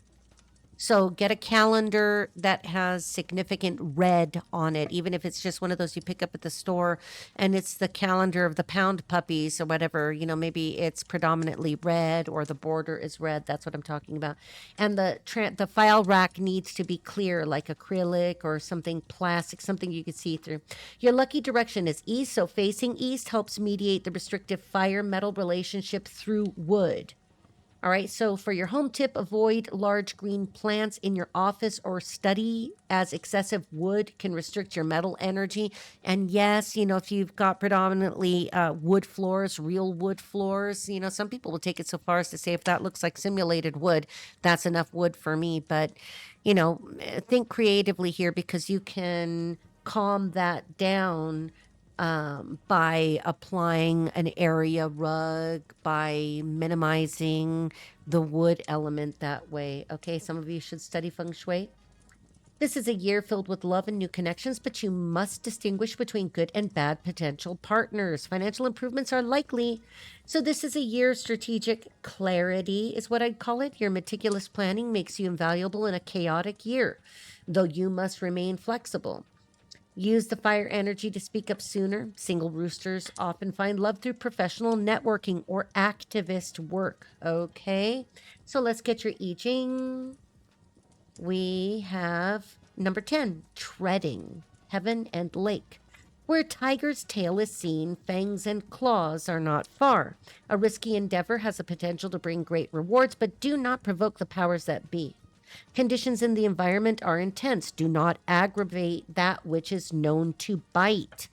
So get a calendar that has significant red on it, even if it's just one of those you pick up at the store and it's the calendar of the pound puppies or whatever. Maybe it's predominantly red or the border is red. That's what I'm talking about. And the file rack needs to be clear, like acrylic or something plastic, something you can see through. Your lucky direction is east, so facing east helps mediate the restrictive fire-metal relationship through wood. All right, so for your home tip, avoid large green plants in your office or study, as excessive wood can restrict your metal energy. And yes, if you've got predominantly wood floors, real wood floors, some people will take it so far as to say, if that looks like simulated wood, that's enough wood for me. But, think creatively here, because you can calm that down by applying an area rug, by minimizing the wood element that way. Okay, some of you should study Feng Shui. This is a year filled with love and new connections, but you must distinguish between good and bad potential partners. Financial improvements are likely. So this is a year of strategic clarity, is what I'd call it. Your meticulous planning makes you invaluable in a chaotic year, though you must remain flexible. Use the fire energy to speak up sooner. Single roosters often find love through professional networking or activist work. Okay, so let's get your I-Ching. We have number 10, treading, heaven and lake. Where a tiger's tail is seen, fangs and claws are not far. A risky endeavor has the potential to bring great rewards, but do not provoke the powers that be. Conditions in the environment are intense. Do not aggravate that which is known to bite.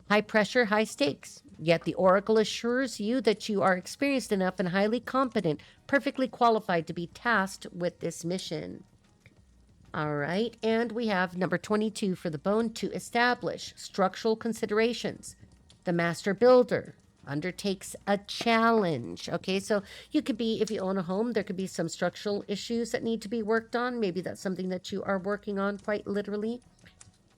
High pressure, high stakes. Yet the oracle assures you that you are experienced enough and highly competent, perfectly qualified to be tasked with this mission. All right, and we have number 22 for the bone, to establish structural considerations. The master builder undertakes a challenge. Okay, so you could be, if you own a home, there could be some structural issues that need to be worked on. Maybe that's something that you are working on, quite literally.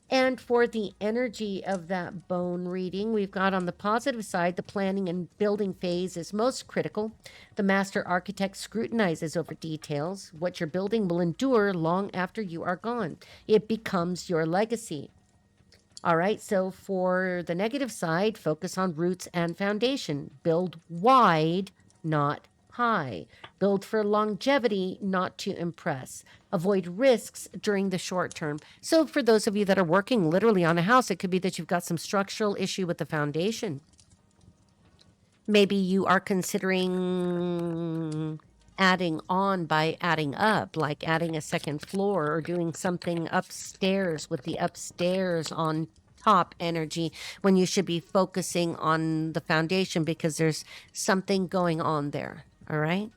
And for the energy of that bone reading, we've got on the positive side, the planning and building phase is most critical. The master architect scrutinizes over details. What you're building will endure long after you are gone. It becomes your legacy. All right, so for the negative side, focus on roots and foundation. Build wide, not high. Build for longevity, not to impress. Avoid risks during the short term. So for those of you that are working literally on a house, it could be that you've got some structural issue with the foundation. Maybe you are considering adding on by adding up, like adding a second floor or doing something upstairs with the upstairs on top energy when you should be focusing on the foundation because there's something going on there. All right.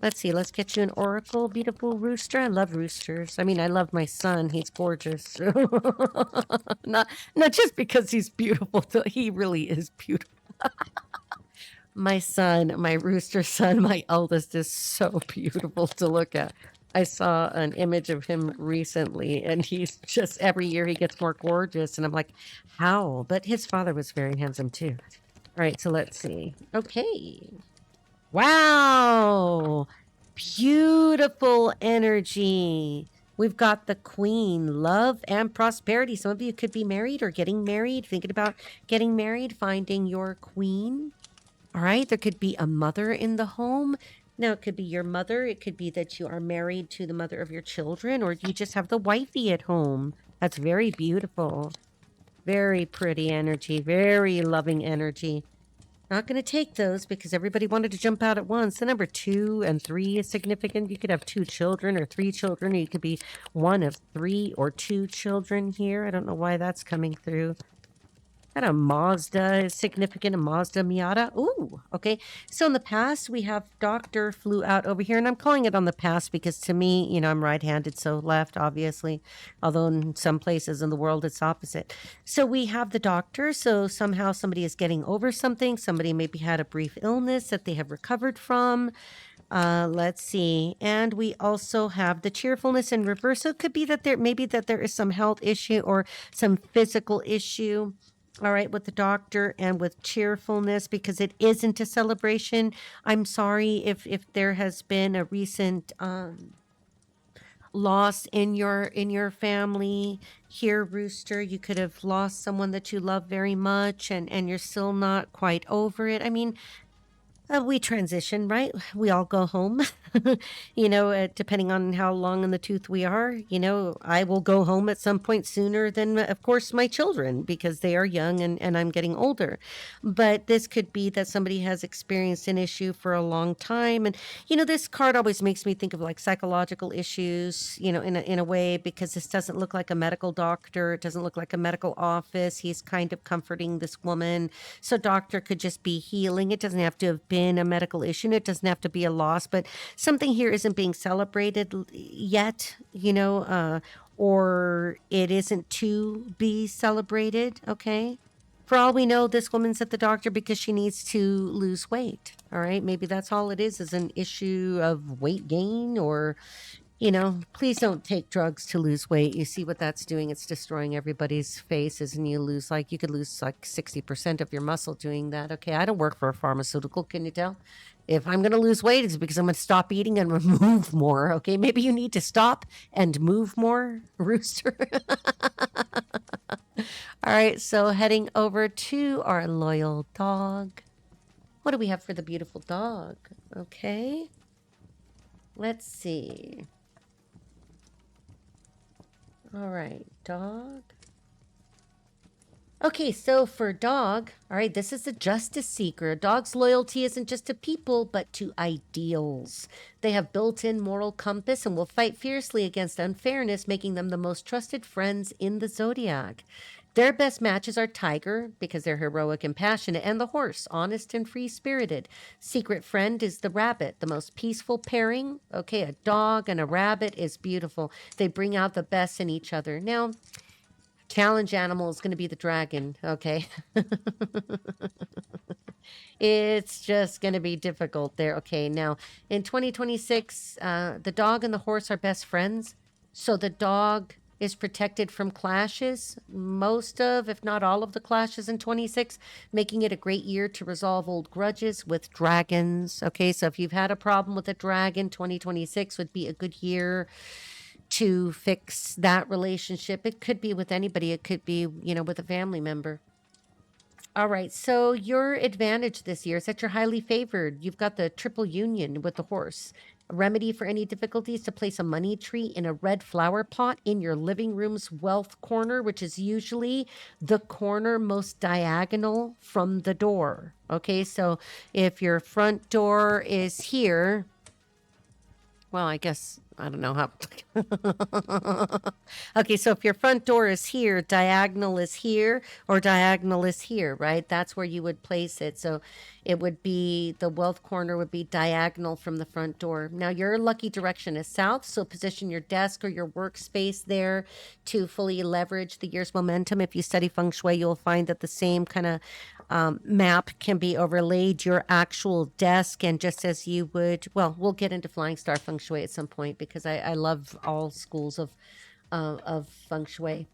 Let's see. Let's get you an oracle, beautiful rooster. I love roosters. I mean, I love my son. He's gorgeous. Not just because he's beautiful. He really is beautiful. My son, my rooster son, my eldest, is so beautiful to look at. I saw an image of him recently, and he's just every year he gets more gorgeous. And I'm like, how? But his father was very handsome too. All right, so let's see. Okay. Wow. Beautiful energy. We've got the queen, love and prosperity. Some of you could be married or getting married, thinking about getting married, finding your queen. All right, there could be a mother in the home. Now, it could be your mother. It could be that you are married to the mother of your children, or you just have the wifey at home. That's very beautiful. Very pretty energy, very loving energy. Not going to take those because everybody wanted to jump out at once. The number 2 and 3 is significant. You could have 2 children or 3 children, or you could be one of 3 or 2 children here. I don't know why that's coming through. And a Mazda is significant, a Mazda Miata. Ooh, okay. So in the past, we have doctor flew out over here, and I'm calling it on the past because to me, you know, I'm right-handed, so left, obviously, although in some places in the world, it's opposite. So we have the doctor, so somehow somebody is getting over something. Somebody maybe had a brief illness that they have recovered from. Let's see. And we also have the cheerfulness in reverse. So it could be that there is some health issue or some physical issue. All right, with the doctor and with cheerfulness because it isn't a celebration. I'm sorry if there has been a recent loss in your family here, Rooster. You could have lost someone that you love very much and you're still not quite over it. I mean, we transition, right? We all go home, depending on how long in the tooth we are. I will go home at some point sooner than, of course, my children because they are young and I'm getting older. But this could be that somebody has experienced an issue for a long time. And, this card always makes me think of like psychological issues, in a way, because this doesn't look like a medical doctor. It doesn't look like a medical office. He's kind of comforting this woman. So doctor could just be healing. It doesn't have to have been a medical issue. It doesn't have to be a loss, but something here isn't being celebrated yet, or it isn't to be celebrated. Okay. For all we know, this woman's at the doctor because she needs to lose weight. All right. Maybe that's all it is an issue of weight gain or, please don't take drugs to lose weight. You see what that's doing? It's destroying everybody's faces, and you could lose like 60% of your muscle doing that. Okay, I don't work for a pharmaceutical. Can you tell? If I'm going to lose weight, it's because I'm going to stop eating and move more. Okay, maybe you need to stop and move more, Rooster. All right, so heading over to our loyal dog. What do we have for the beautiful dog? Okay, let's see. All right, dog. Okay, so for dog, all right, this is a justice seeker. A dog's loyalty isn't just to people, but to ideals. They have built-in moral compass and will fight fiercely against unfairness, making them the most trusted friends in the zodiac. Their best matches are tiger, because they're heroic and passionate, and the horse, honest and free-spirited. Secret friend is the rabbit, the most peaceful pairing. Okay, a dog and a rabbit is beautiful. They bring out the best in each other. Now, challenge animal is going to be the dragon, okay? It's just going to be difficult there. Okay, now, in 2026, the dog and the horse are best friends. So the dog is protected from clashes, most of, if not all of the clashes in 26, making it a great year to resolve old grudges with dragons. Okay, so if you've had a problem with a dragon, 2026 would be a good year to fix that relationship. It could be with anybody. It could be, with a family member. All right, so your advantage this year is that you're highly favored. You've got the triple union with the horse. A remedy for any difficulties to place a money tree in a red flower pot in your living room's wealth corner, which is usually the corner most diagonal from the door. Okay, so if your front door is here, well, I guess, I don't know how. Okay, so if your front door is here, diagonal is here, or diagonal is here, right? That's where you would place it. So it would be, the wealth corner would be diagonal from the front door. Now, your lucky direction is south, so position your desk or your workspace there to fully leverage the year's momentum. If you study Feng Shui, you'll find that the same kind of map can be overlaid your actual desk, and just as you would, well, we'll get into Flying Star Feng Shui at some point because I love all schools of Feng Shui.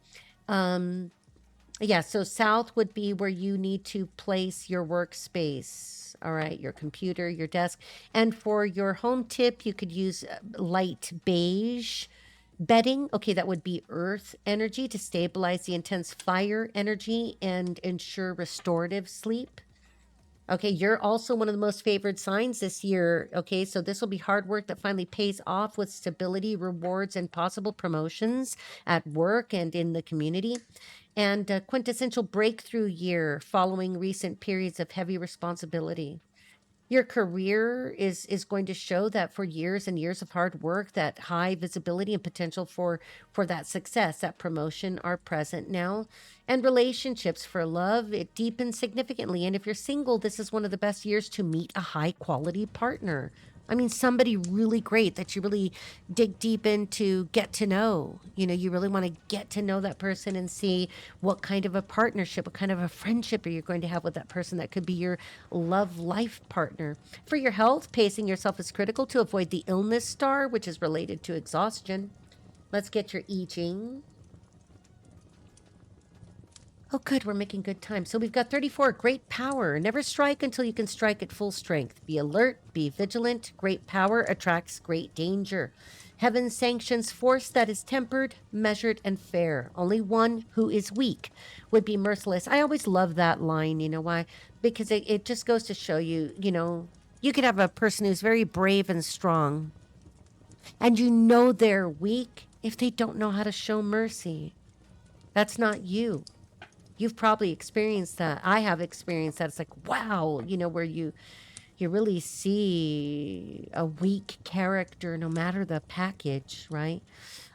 Yeah, so south would be where you need to place your workspace. All right, your computer, your desk. And for your home tip, you could use light beige bedding. Okay, that would be earth energy to stabilize the intense fire energy and ensure restorative sleep. Okay, you're also one of the most favored signs this year. Okay, so this will be hard work that finally pays off with stability, rewards, and possible promotions at work and in the community. And a quintessential breakthrough year following recent periods of heavy responsibility. Your career is going to show that for years and years of hard work, that high visibility and potential for that success, that promotion are present now. And relationships for love, it deepens significantly. And if you're single, this is one of the best years to meet a high quality partner. I mean, somebody really great that you really dig deep into, get to know. You know, you really want to get to know that person and see what kind of a partnership, what kind of a friendship are you going to have with that person that could be your love life partner. For your health, pacing yourself is critical to avoid the illness star, which is related to exhaustion. Let's get your I-Ching. Oh, good. We're making good time. So we've got 34. Great power. Never strike until you can strike at full strength. Be alert. Be vigilant. Great power attracts great danger. Heaven sanctions force that is tempered, measured, and fair. Only one who is weak would be merciless. I always love that line. You know why? Because it just goes to show you, you know, you could have a person who's very brave and strong, and you know they're weak if they don't know how to show mercy. That's not you. You've probably experienced that. I have experienced that. It's like, wow, you know, where you really see a weak character no matter the package, right?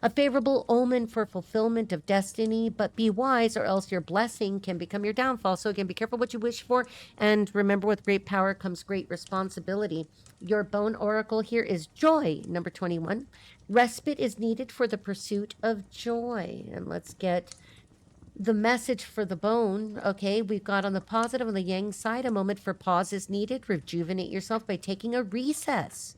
A favorable omen for fulfillment of destiny, but be wise or else your blessing can become your downfall. So again, be careful what you wish for, and remember, with great power comes great responsibility. Your bone oracle here is joy, number 21. Respite is needed for the pursuit of joy. And let's get the message for the bone. Okay, we've got on the positive, on the yang side, a moment for pause is needed. Rejuvenate yourself by taking a recess.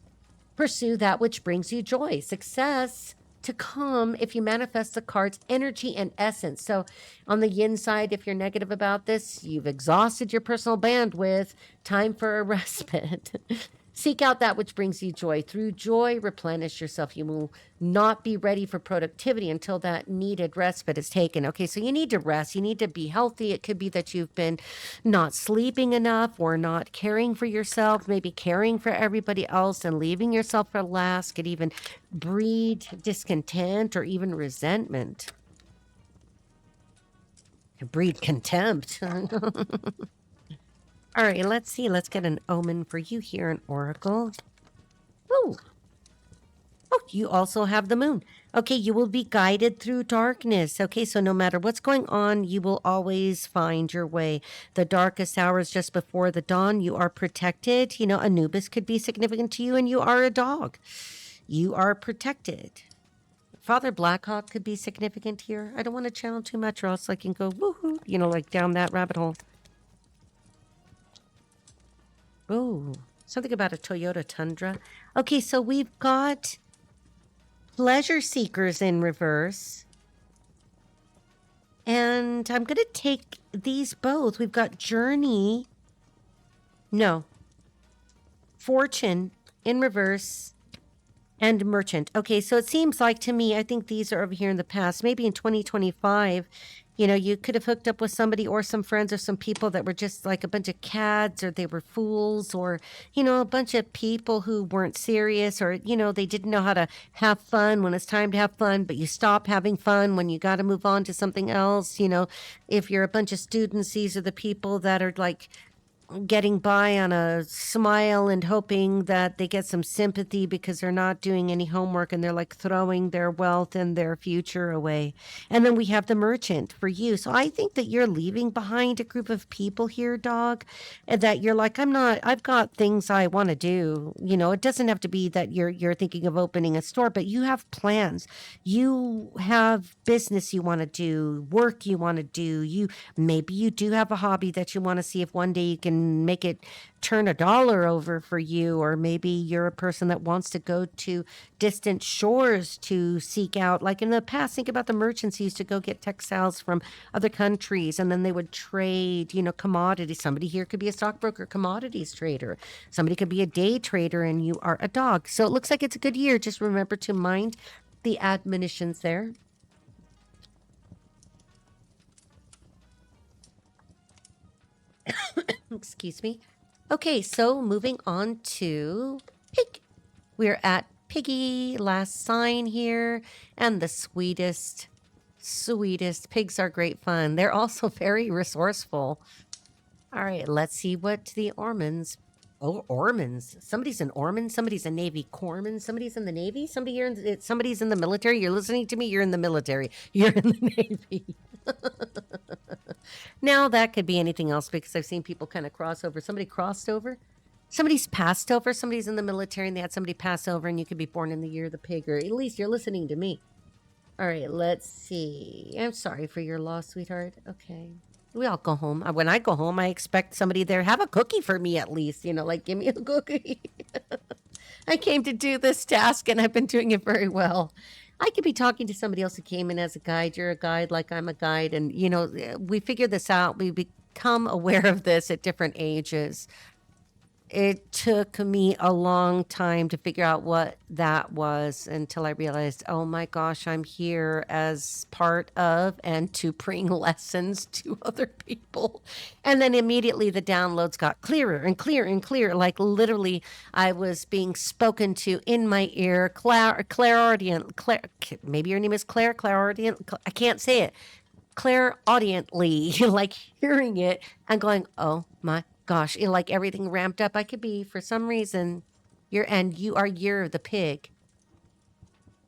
Pursue that which brings you joy. Success to come if you manifest the card's energy and essence. So on the yin side, if you're negative about this, you've exhausted your personal bandwidth. Time for a respite. Seek out that which brings you joy. Through joy, replenish yourself. You will not be ready for productivity until that needed respite is taken. Okay, so you need to rest. You need to be healthy. It could be that you've been not sleeping enough or not caring for yourself, maybe caring for everybody else and leaving yourself for last. Could even breed discontent or even resentment. Could breed contempt. All right, let's see. Let's get an omen for you here, an oracle. Oh, you also have the moon. Okay, you will be guided through darkness. Okay, so no matter what's going on, you will always find your way. The darkest hours just before the dawn, you are protected. You know, Anubis could be significant to you, and you are a dog. You are protected. Father Blackhawk could be significant here. I don't want to channel too much or else I can go woohoo, you know, like down that rabbit hole. Oh, something about a Toyota Tundra. Okay, so we've got pleasure seekers in reverse. And I'm going to take these both. We've got journey. No. Fortune in reverse. And merchant. Okay, so it seems like to me, I think these are over here in the past. Maybe in 2025, you could have hooked up with somebody or some friends or some people that were just like a bunch of cads, or they were fools, or, a bunch of people who weren't serious, or, they didn't know how to have fun when it's time to have fun, but you stop having fun when you got to move on to something else. If you're a bunch of students, these are the people that are like getting by on a smile and hoping that they get some sympathy because they're not doing any homework, and they're like throwing their wealth and their future away. And then we have the merchant for you. So I think that you're leaving behind a group of people here, dog, and that you're like, I've got things I want to do. It doesn't have to be that you're thinking of opening a store, but you have plans. You have business you want to do, work you want to do. Maybe you do have a hobby that you want to see if one day you can make it turn $1 over for you, or maybe you're a person that wants to go to distant shores to seek out, like in the past, think about the merchants who used to go get textiles from other countries, and then they would trade, commodities. Somebody here could be a stockbroker, commodities trader. Somebody could be a day trader, and you are a dog. So it looks like it's a good year. Just remember to mind the admonitions there. Excuse me. Okay, so moving on to pig. We're at piggy, last sign here, and the sweetest pigs are great fun. They're also very resourceful. All right, let's see what the Ormans. Oh, Ormans. Somebody's an Orman, somebody's a Navy corpsman, somebody's in the Navy, somebody's in the military. You're listening to me, you're in the military. You're in the Navy. Now, that could be anything else, because I've seen people kind of cross over. Somebody crossed over. Somebody's passed over. Somebody's in the military and they had somebody pass over, and you could be born in the year of the pig, or at least you're listening to me. All right, let's see. I'm sorry for your loss, sweetheart. Okay. We all go home. When I go home, I expect somebody there, have a cookie for me at least, like give me a cookie. I came to do this task and I've been doing it very well. I could be talking to somebody else who came in as a guide. You're a guide like I'm a guide. And, we figure this out. We become aware of this at different ages. It took me a long time to figure out what that was, until I realized, oh my gosh, I'm here as part of and to bring lessons to other people. And then immediately the downloads got clearer and clearer and clearer. Like literally, I was being spoken to in my ear, clairaudient, maybe your name is clairaudient. I can't say it. Clairaudiently, like hearing it and going, oh my gosh, like everything ramped up. I could be, for some reason, you are year of the pig.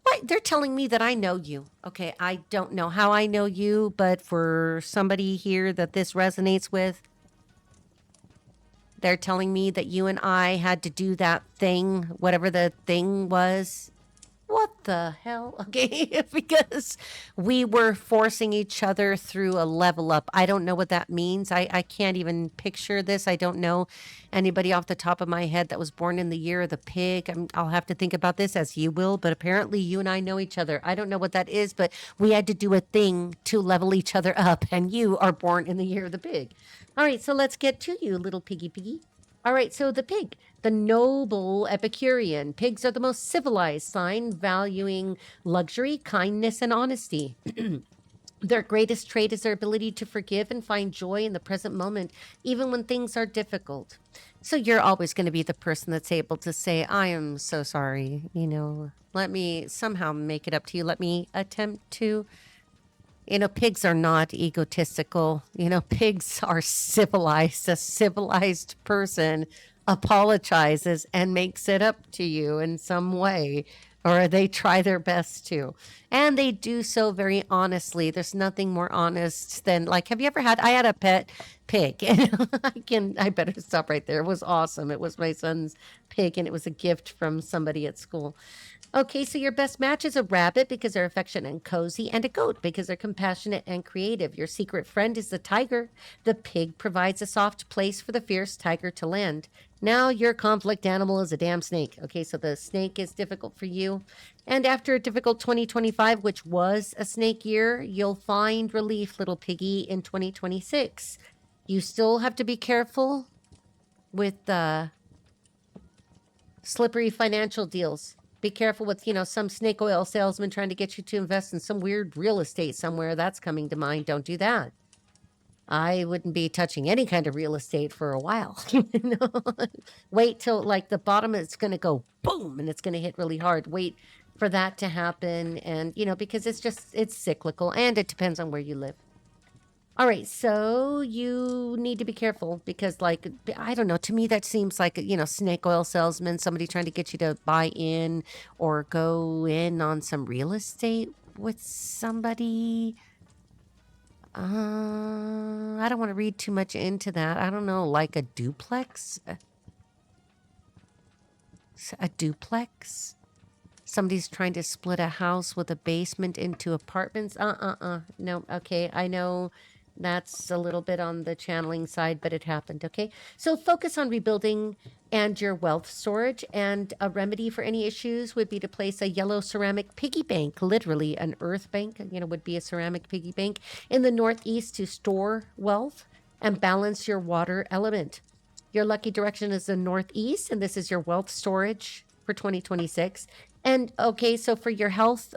What? They're telling me that I know you. Okay, I don't know how I know you, but for somebody here that this resonates with, they're telling me that you and I had to do that thing, whatever the thing was. What the hell? Okay, because we were forcing each other through a level up. I don't know what that means. I can't even picture this. I don't know anybody off the top of my head that was born in the year of the pig. I'll have to think about this, as you will, but apparently you and I know each other. I don't know what that is, but we had to do a thing to level each other up, and you are born in the year of the pig. All right, so let's get to you, little piggy. All right, so the pig, the noble Epicurean. Pigs are the most civilized sign, valuing luxury, kindness, and honesty. Their greatest trait is their ability to forgive and find joy in the present moment, even when things are difficult. So you're always going to be the person that's able to say, I am so sorry, let me somehow make it up to you. Let me attempt to. Pigs are not egotistical. Pigs are civilized. A civilized person apologizes and makes it up to you in some way, or they try their best to. And they do so very honestly. There's nothing more honest than, like, have you ever I had a pet pig. I better stop right there. It was awesome. It was my son's pig, and it was a gift from somebody at school. Okay, so your best match is a rabbit because they're affectionate and cozy, and a goat because they're compassionate and creative. Your secret friend is the tiger. The pig provides a soft place for the fierce tiger to land. Now your conflict animal is a damn snake. Okay, so the snake is difficult for you. And after a difficult 2025, which was a snake year, you'll find relief, little piggy, in 2026. You still have to be careful with slippery financial deals. Be careful with, some snake oil salesman trying to get you to invest in some weird real estate somewhere. That's coming to mind. Don't do that. I wouldn't be touching any kind of real estate for a while. Wait till like the bottom, it's going to go boom and it's going to hit really hard. Wait for that to happen. And, because it's cyclical and it depends on where you live. All right, so you need to be careful because, like, I don't know, to me that seems like, snake oil salesman, somebody trying to get you to buy in or go in on some real estate with somebody. I don't want to read too much into that. I don't know, like a duplex? A duplex? Somebody's trying to split a house with a basement into apartments? No, okay, I know that's a little bit on the channeling side, but it happened, okay? So focus on rebuilding and your wealth storage, and a remedy for any issues would be to place a yellow ceramic piggy bank, literally an earth bank, would be a ceramic piggy bank, in the northeast to store wealth and balance your water element. Your lucky direction is the northeast, and this is your wealth storage for 2026. And okay, so for your health,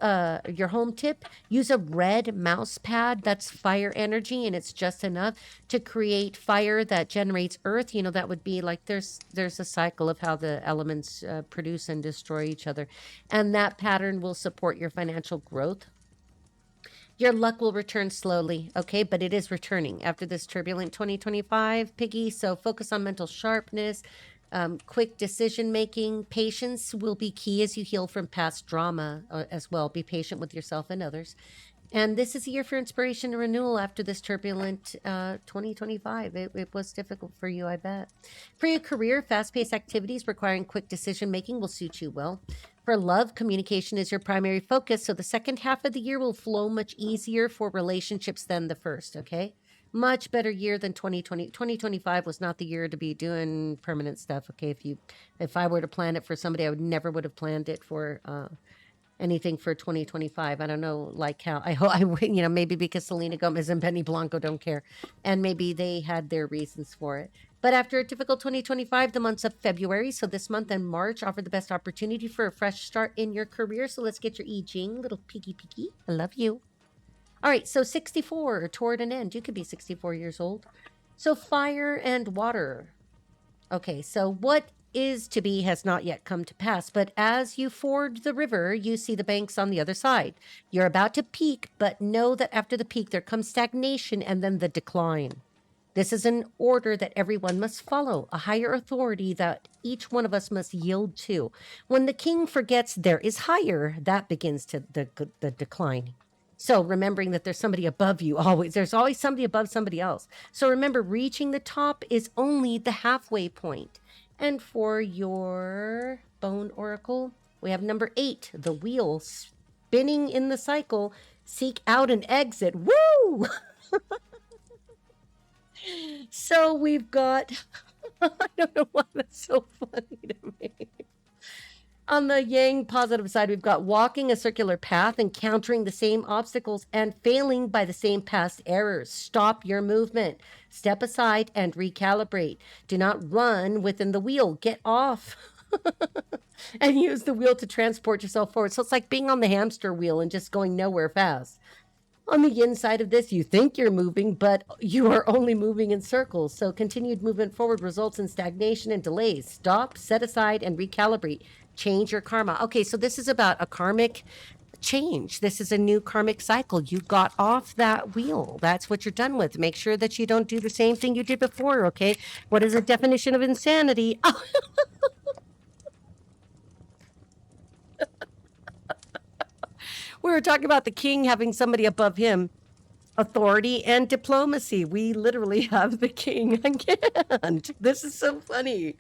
your home tip, use a red mouse pad. That's fire energy, and it's just enough to create fire that generates earth. That would be like there's a cycle of how the elements produce and destroy each other. And that pattern will support your financial growth. Your luck will return slowly, okay? But it is returning after this turbulent 2025, Piggy. So focus on mental sharpness. Quick decision making. Patience will be key as you heal from past drama as well. Be patient with yourself and others. And this is a year for inspiration and renewal after this turbulent 2025. It was difficult for you, I bet. For your career, fast-paced activities requiring quick decision making will suit you well. For love, communication is your primary focus, so the second half of the year will flow much easier for relationships than the first, okay? Much better year than 2020. 2025 was not the year to be doing permanent stuff. Okay, if I were to plan it for somebody, I would have planned it for anything for 2025. I don't know, like how maybe because Selena Gomez and Benny Blanco don't care, and maybe they had their reasons for it. But after a difficult 2025, the months of February, so this month and March, offer the best opportunity for a fresh start in your career. So let's get your I-Ching, little piggy. I love you. All right, so 64, toward an end. You could be 64 years old. So fire and water. Okay, so what is to be has not yet come to pass, but as you ford the river, you see the banks on the other side. You're about to peak, but know that after the peak, there comes stagnation and then the decline. This is an order that everyone must follow, a higher authority that each one of us must yield to. When the king forgets there is higher, that begins to the decline. So remembering that there's somebody above you there's always somebody above somebody else. So remember, reaching the top is only the halfway point. And for your bone oracle, we have number 8, the wheel spinning in the cycle. Seek out an exit. Woo! So we've got, I don't know why that's so funny to me. On the yang positive side, we've got walking a circular path, encountering the same obstacles, and failing by the same past errors. Stop your movement. Step aside and recalibrate. Do not run within the wheel. Get off and use the wheel to transport yourself forward. So it's like being on the hamster wheel and just going nowhere fast. On the inside of this, you think you're moving, but you are only moving in circles. So continued movement forward results in stagnation and delays. Stop, set aside, and recalibrate. Change your karma. Okay, so this is about a karmic change. This is a new karmic cycle. You got off that wheel. That's what you're done with. Make sure that you don't do the same thing you did before, okay? What is the definition of insanity? Oh. We were talking about the king having somebody above him. Authority and diplomacy. We literally have the king again. This is so funny.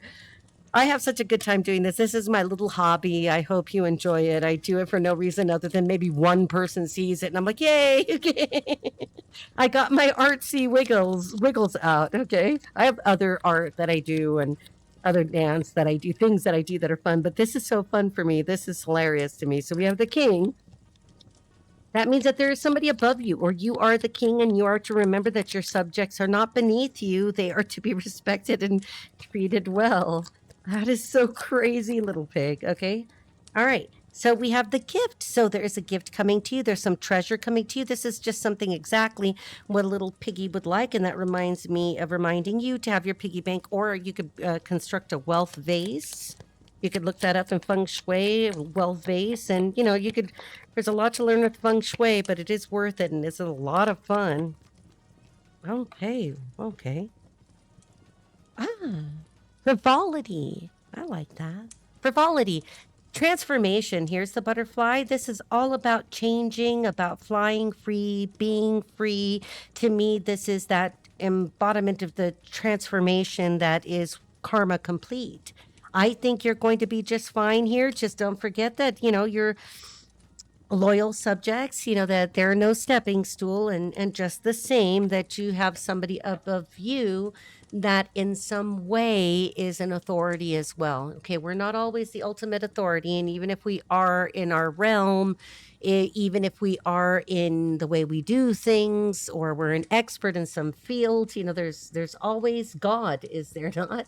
I have such a good time doing this. This is my little hobby. I hope you enjoy it. I do it for no reason other than maybe one person sees it and I'm like, yay. Okay. I got my artsy wiggles out. Okay. I have other art that I do and other dance that I do, things that I do that are fun, but this is so fun for me. This is hilarious to me. So we have the king. That means that there is somebody above you, or you are the king, and you are to remember that your subjects are not beneath you. They are to be respected and treated well. That is so crazy, little pig. Okay. All right. So we have the gift. So there is a gift coming to you. There's some treasure coming to you. This is just something exactly what a little piggy would like. And that reminds me of reminding you to have your piggy bank, or you could construct a wealth vase. You could look that up in Feng Shui, wealth vase. And, there's a lot to learn with Feng Shui, but it is worth it. And it's a lot of fun. Okay. Frivolity. I like that. Frivolity. Transformation. Here's the butterfly. This is all about changing, about flying free, being free. To me, this is that embodiment of the transformation that is karma complete. I think you're going to be just fine here. Just don't forget that, you're loyal subjects, that there are no stepping stool, and just the same that you have somebody above you that in some way is an authority as well. Okay, we're not always the ultimate authority, and even if we are in our realm, even if we are in the way we do things, or we're an expert in some field, there's always God, is there not?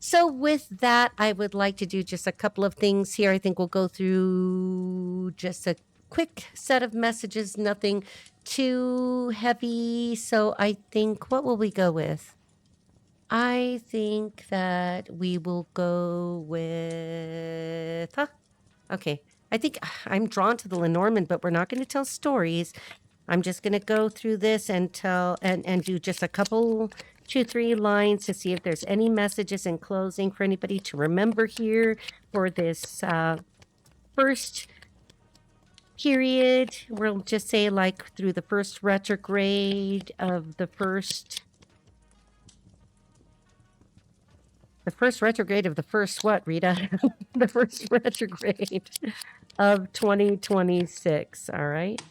So with that, I would like to do just a couple of things here. I think we'll go through just a quick set of messages, nothing too heavy. So I think, what will we go with? I think that we will go with, okay. I think I'm drawn to the Lenormand, but we're not going to tell stories. I'm just going to go through this and tell and do just a couple, 2-3 lines to see if there's any messages in closing for anybody to remember here for this first period. We'll just say like through the first retrograde of the first what, Rita? The first retrograde of 2026. All right.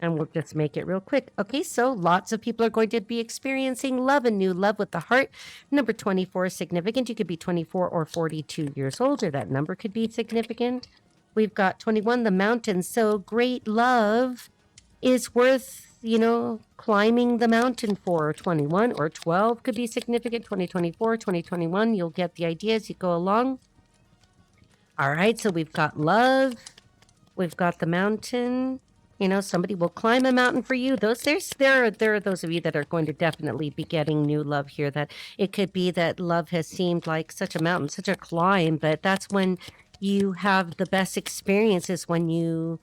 And we'll just make it real quick. Okay, so lots of people are going to be experiencing love and new love with the heart. Number 24 is significant. You could be 24 or 42 years old, or that number could be significant. We've got 21, the mountain. So great love is worth, climbing the mountain for. 21 or 12 could be significant. 2024, 2021, you'll get the idea as you go along. All right, so we've got love. We've got the mountain. Somebody will climb a mountain for you. There are those of you that are going to definitely be getting new love here. That it could be that love has seemed like such a mountain, such a climb, but that's when you have the best experiences, when you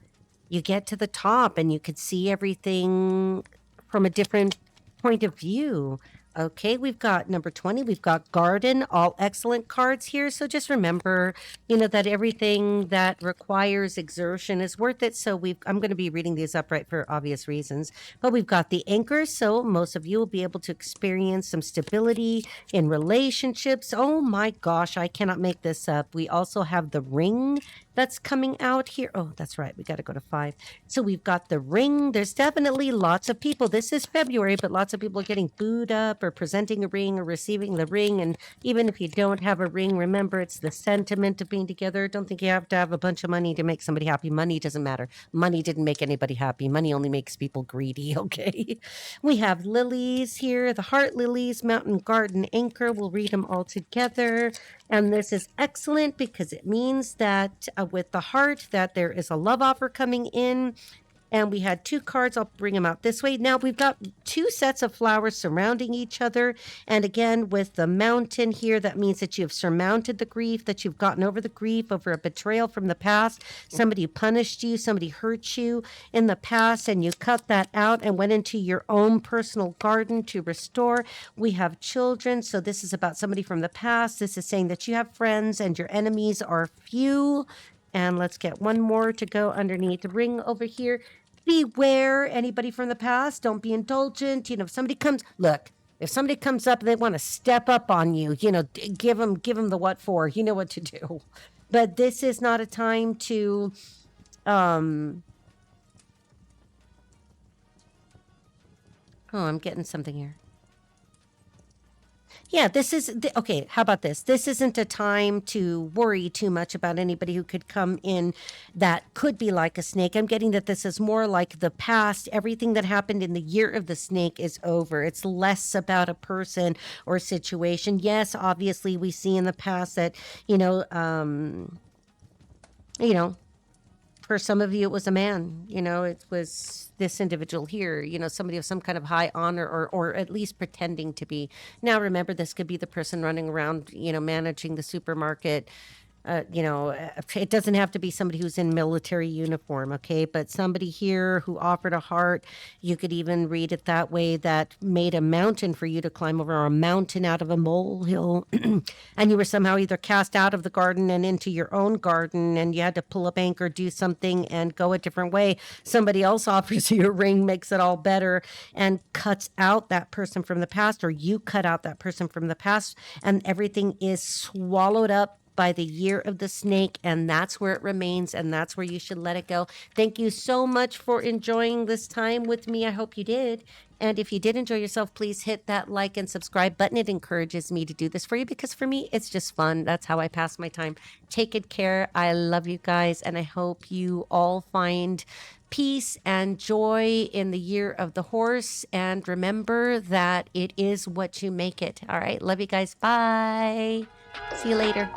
get to the top and you could see everything from a different point of view. Okay, we've got number 20. We've got garden, all excellent cards here. So just remember, that everything that requires exertion is worth it. So I'm going to be reading these upright for obvious reasons. But we've got the anchor. So most of you will be able to experience some stability in relationships. Oh my gosh, I cannot make this up. We also have the ring that's coming out here. Oh, that's right. We got to go to 5. So we've got the ring. There's definitely lots of people. This is February, but lots of people are getting booed up or presenting a ring or receiving the ring. And even if you don't have a ring, remember, it's the sentiment of being together. Don't think you have to have a bunch of money to make somebody happy. Money doesn't matter. Money didn't make anybody happy. Money only makes people greedy. Okay. We have lilies here, the heart lilies, mountain garden anchor. We'll read them all together. And this is excellent because it means that with the heart, that there is a love offer coming in. And we had 2 cards. I'll bring them out this way. Now we've got 2 sets of flowers surrounding each other. And again, with the mountain here, that means that you've surmounted the grief, that you've gotten over the grief, over a betrayal from the past. Somebody punished you, somebody hurt you in the past, and you cut that out and went into your own personal garden to restore. We have children. So this is about somebody from the past. This is saying that you have friends and your enemies are few. And let's get one more to go underneath the ring over here. Beware anybody from the past. Don't be indulgent. If somebody comes up and they want to step up on you, give them the what for. You know what to do. But this is not a time to I'm getting something here. Yeah, okay. How about this? This isn't a time to worry too much about anybody who could come in that could be like a snake. I'm getting that this is more like the past. Everything that happened in the year of the snake is over. It's less about a person or situation. Yes, obviously we see in the past that, you know, for some of you, it was a man. It was this individual here. Somebody of some kind of high honor, or at least pretending to be. Now, remember, this could be the person running around, managing the supermarket. It doesn't have to be somebody who's in military uniform, okay? But somebody here who offered a heart, you could even read it that way, that made a mountain for you to climb over, or a mountain out of a molehill. And you were somehow either cast out of the garden and into your own garden, and you had to pull up anchor, do something, and go a different way. Somebody else offers you a ring, makes it all better, and cuts out that person from the past, or you cut out that person from the past, and everything is swallowed up by the year of the snake, and that's where it remains, and that's where you should let it go. Thank you so much for enjoying this time with me. I hope you did. And if you did enjoy yourself, please hit that like and subscribe button. It encourages me to do this for you, because for me, it's just fun. That's how I pass my time. Take good care. I love you guys, and I hope you all find peace and joy in the year of the horse. And remember that it is what you make it. All right. Love you guys. Bye. See you later.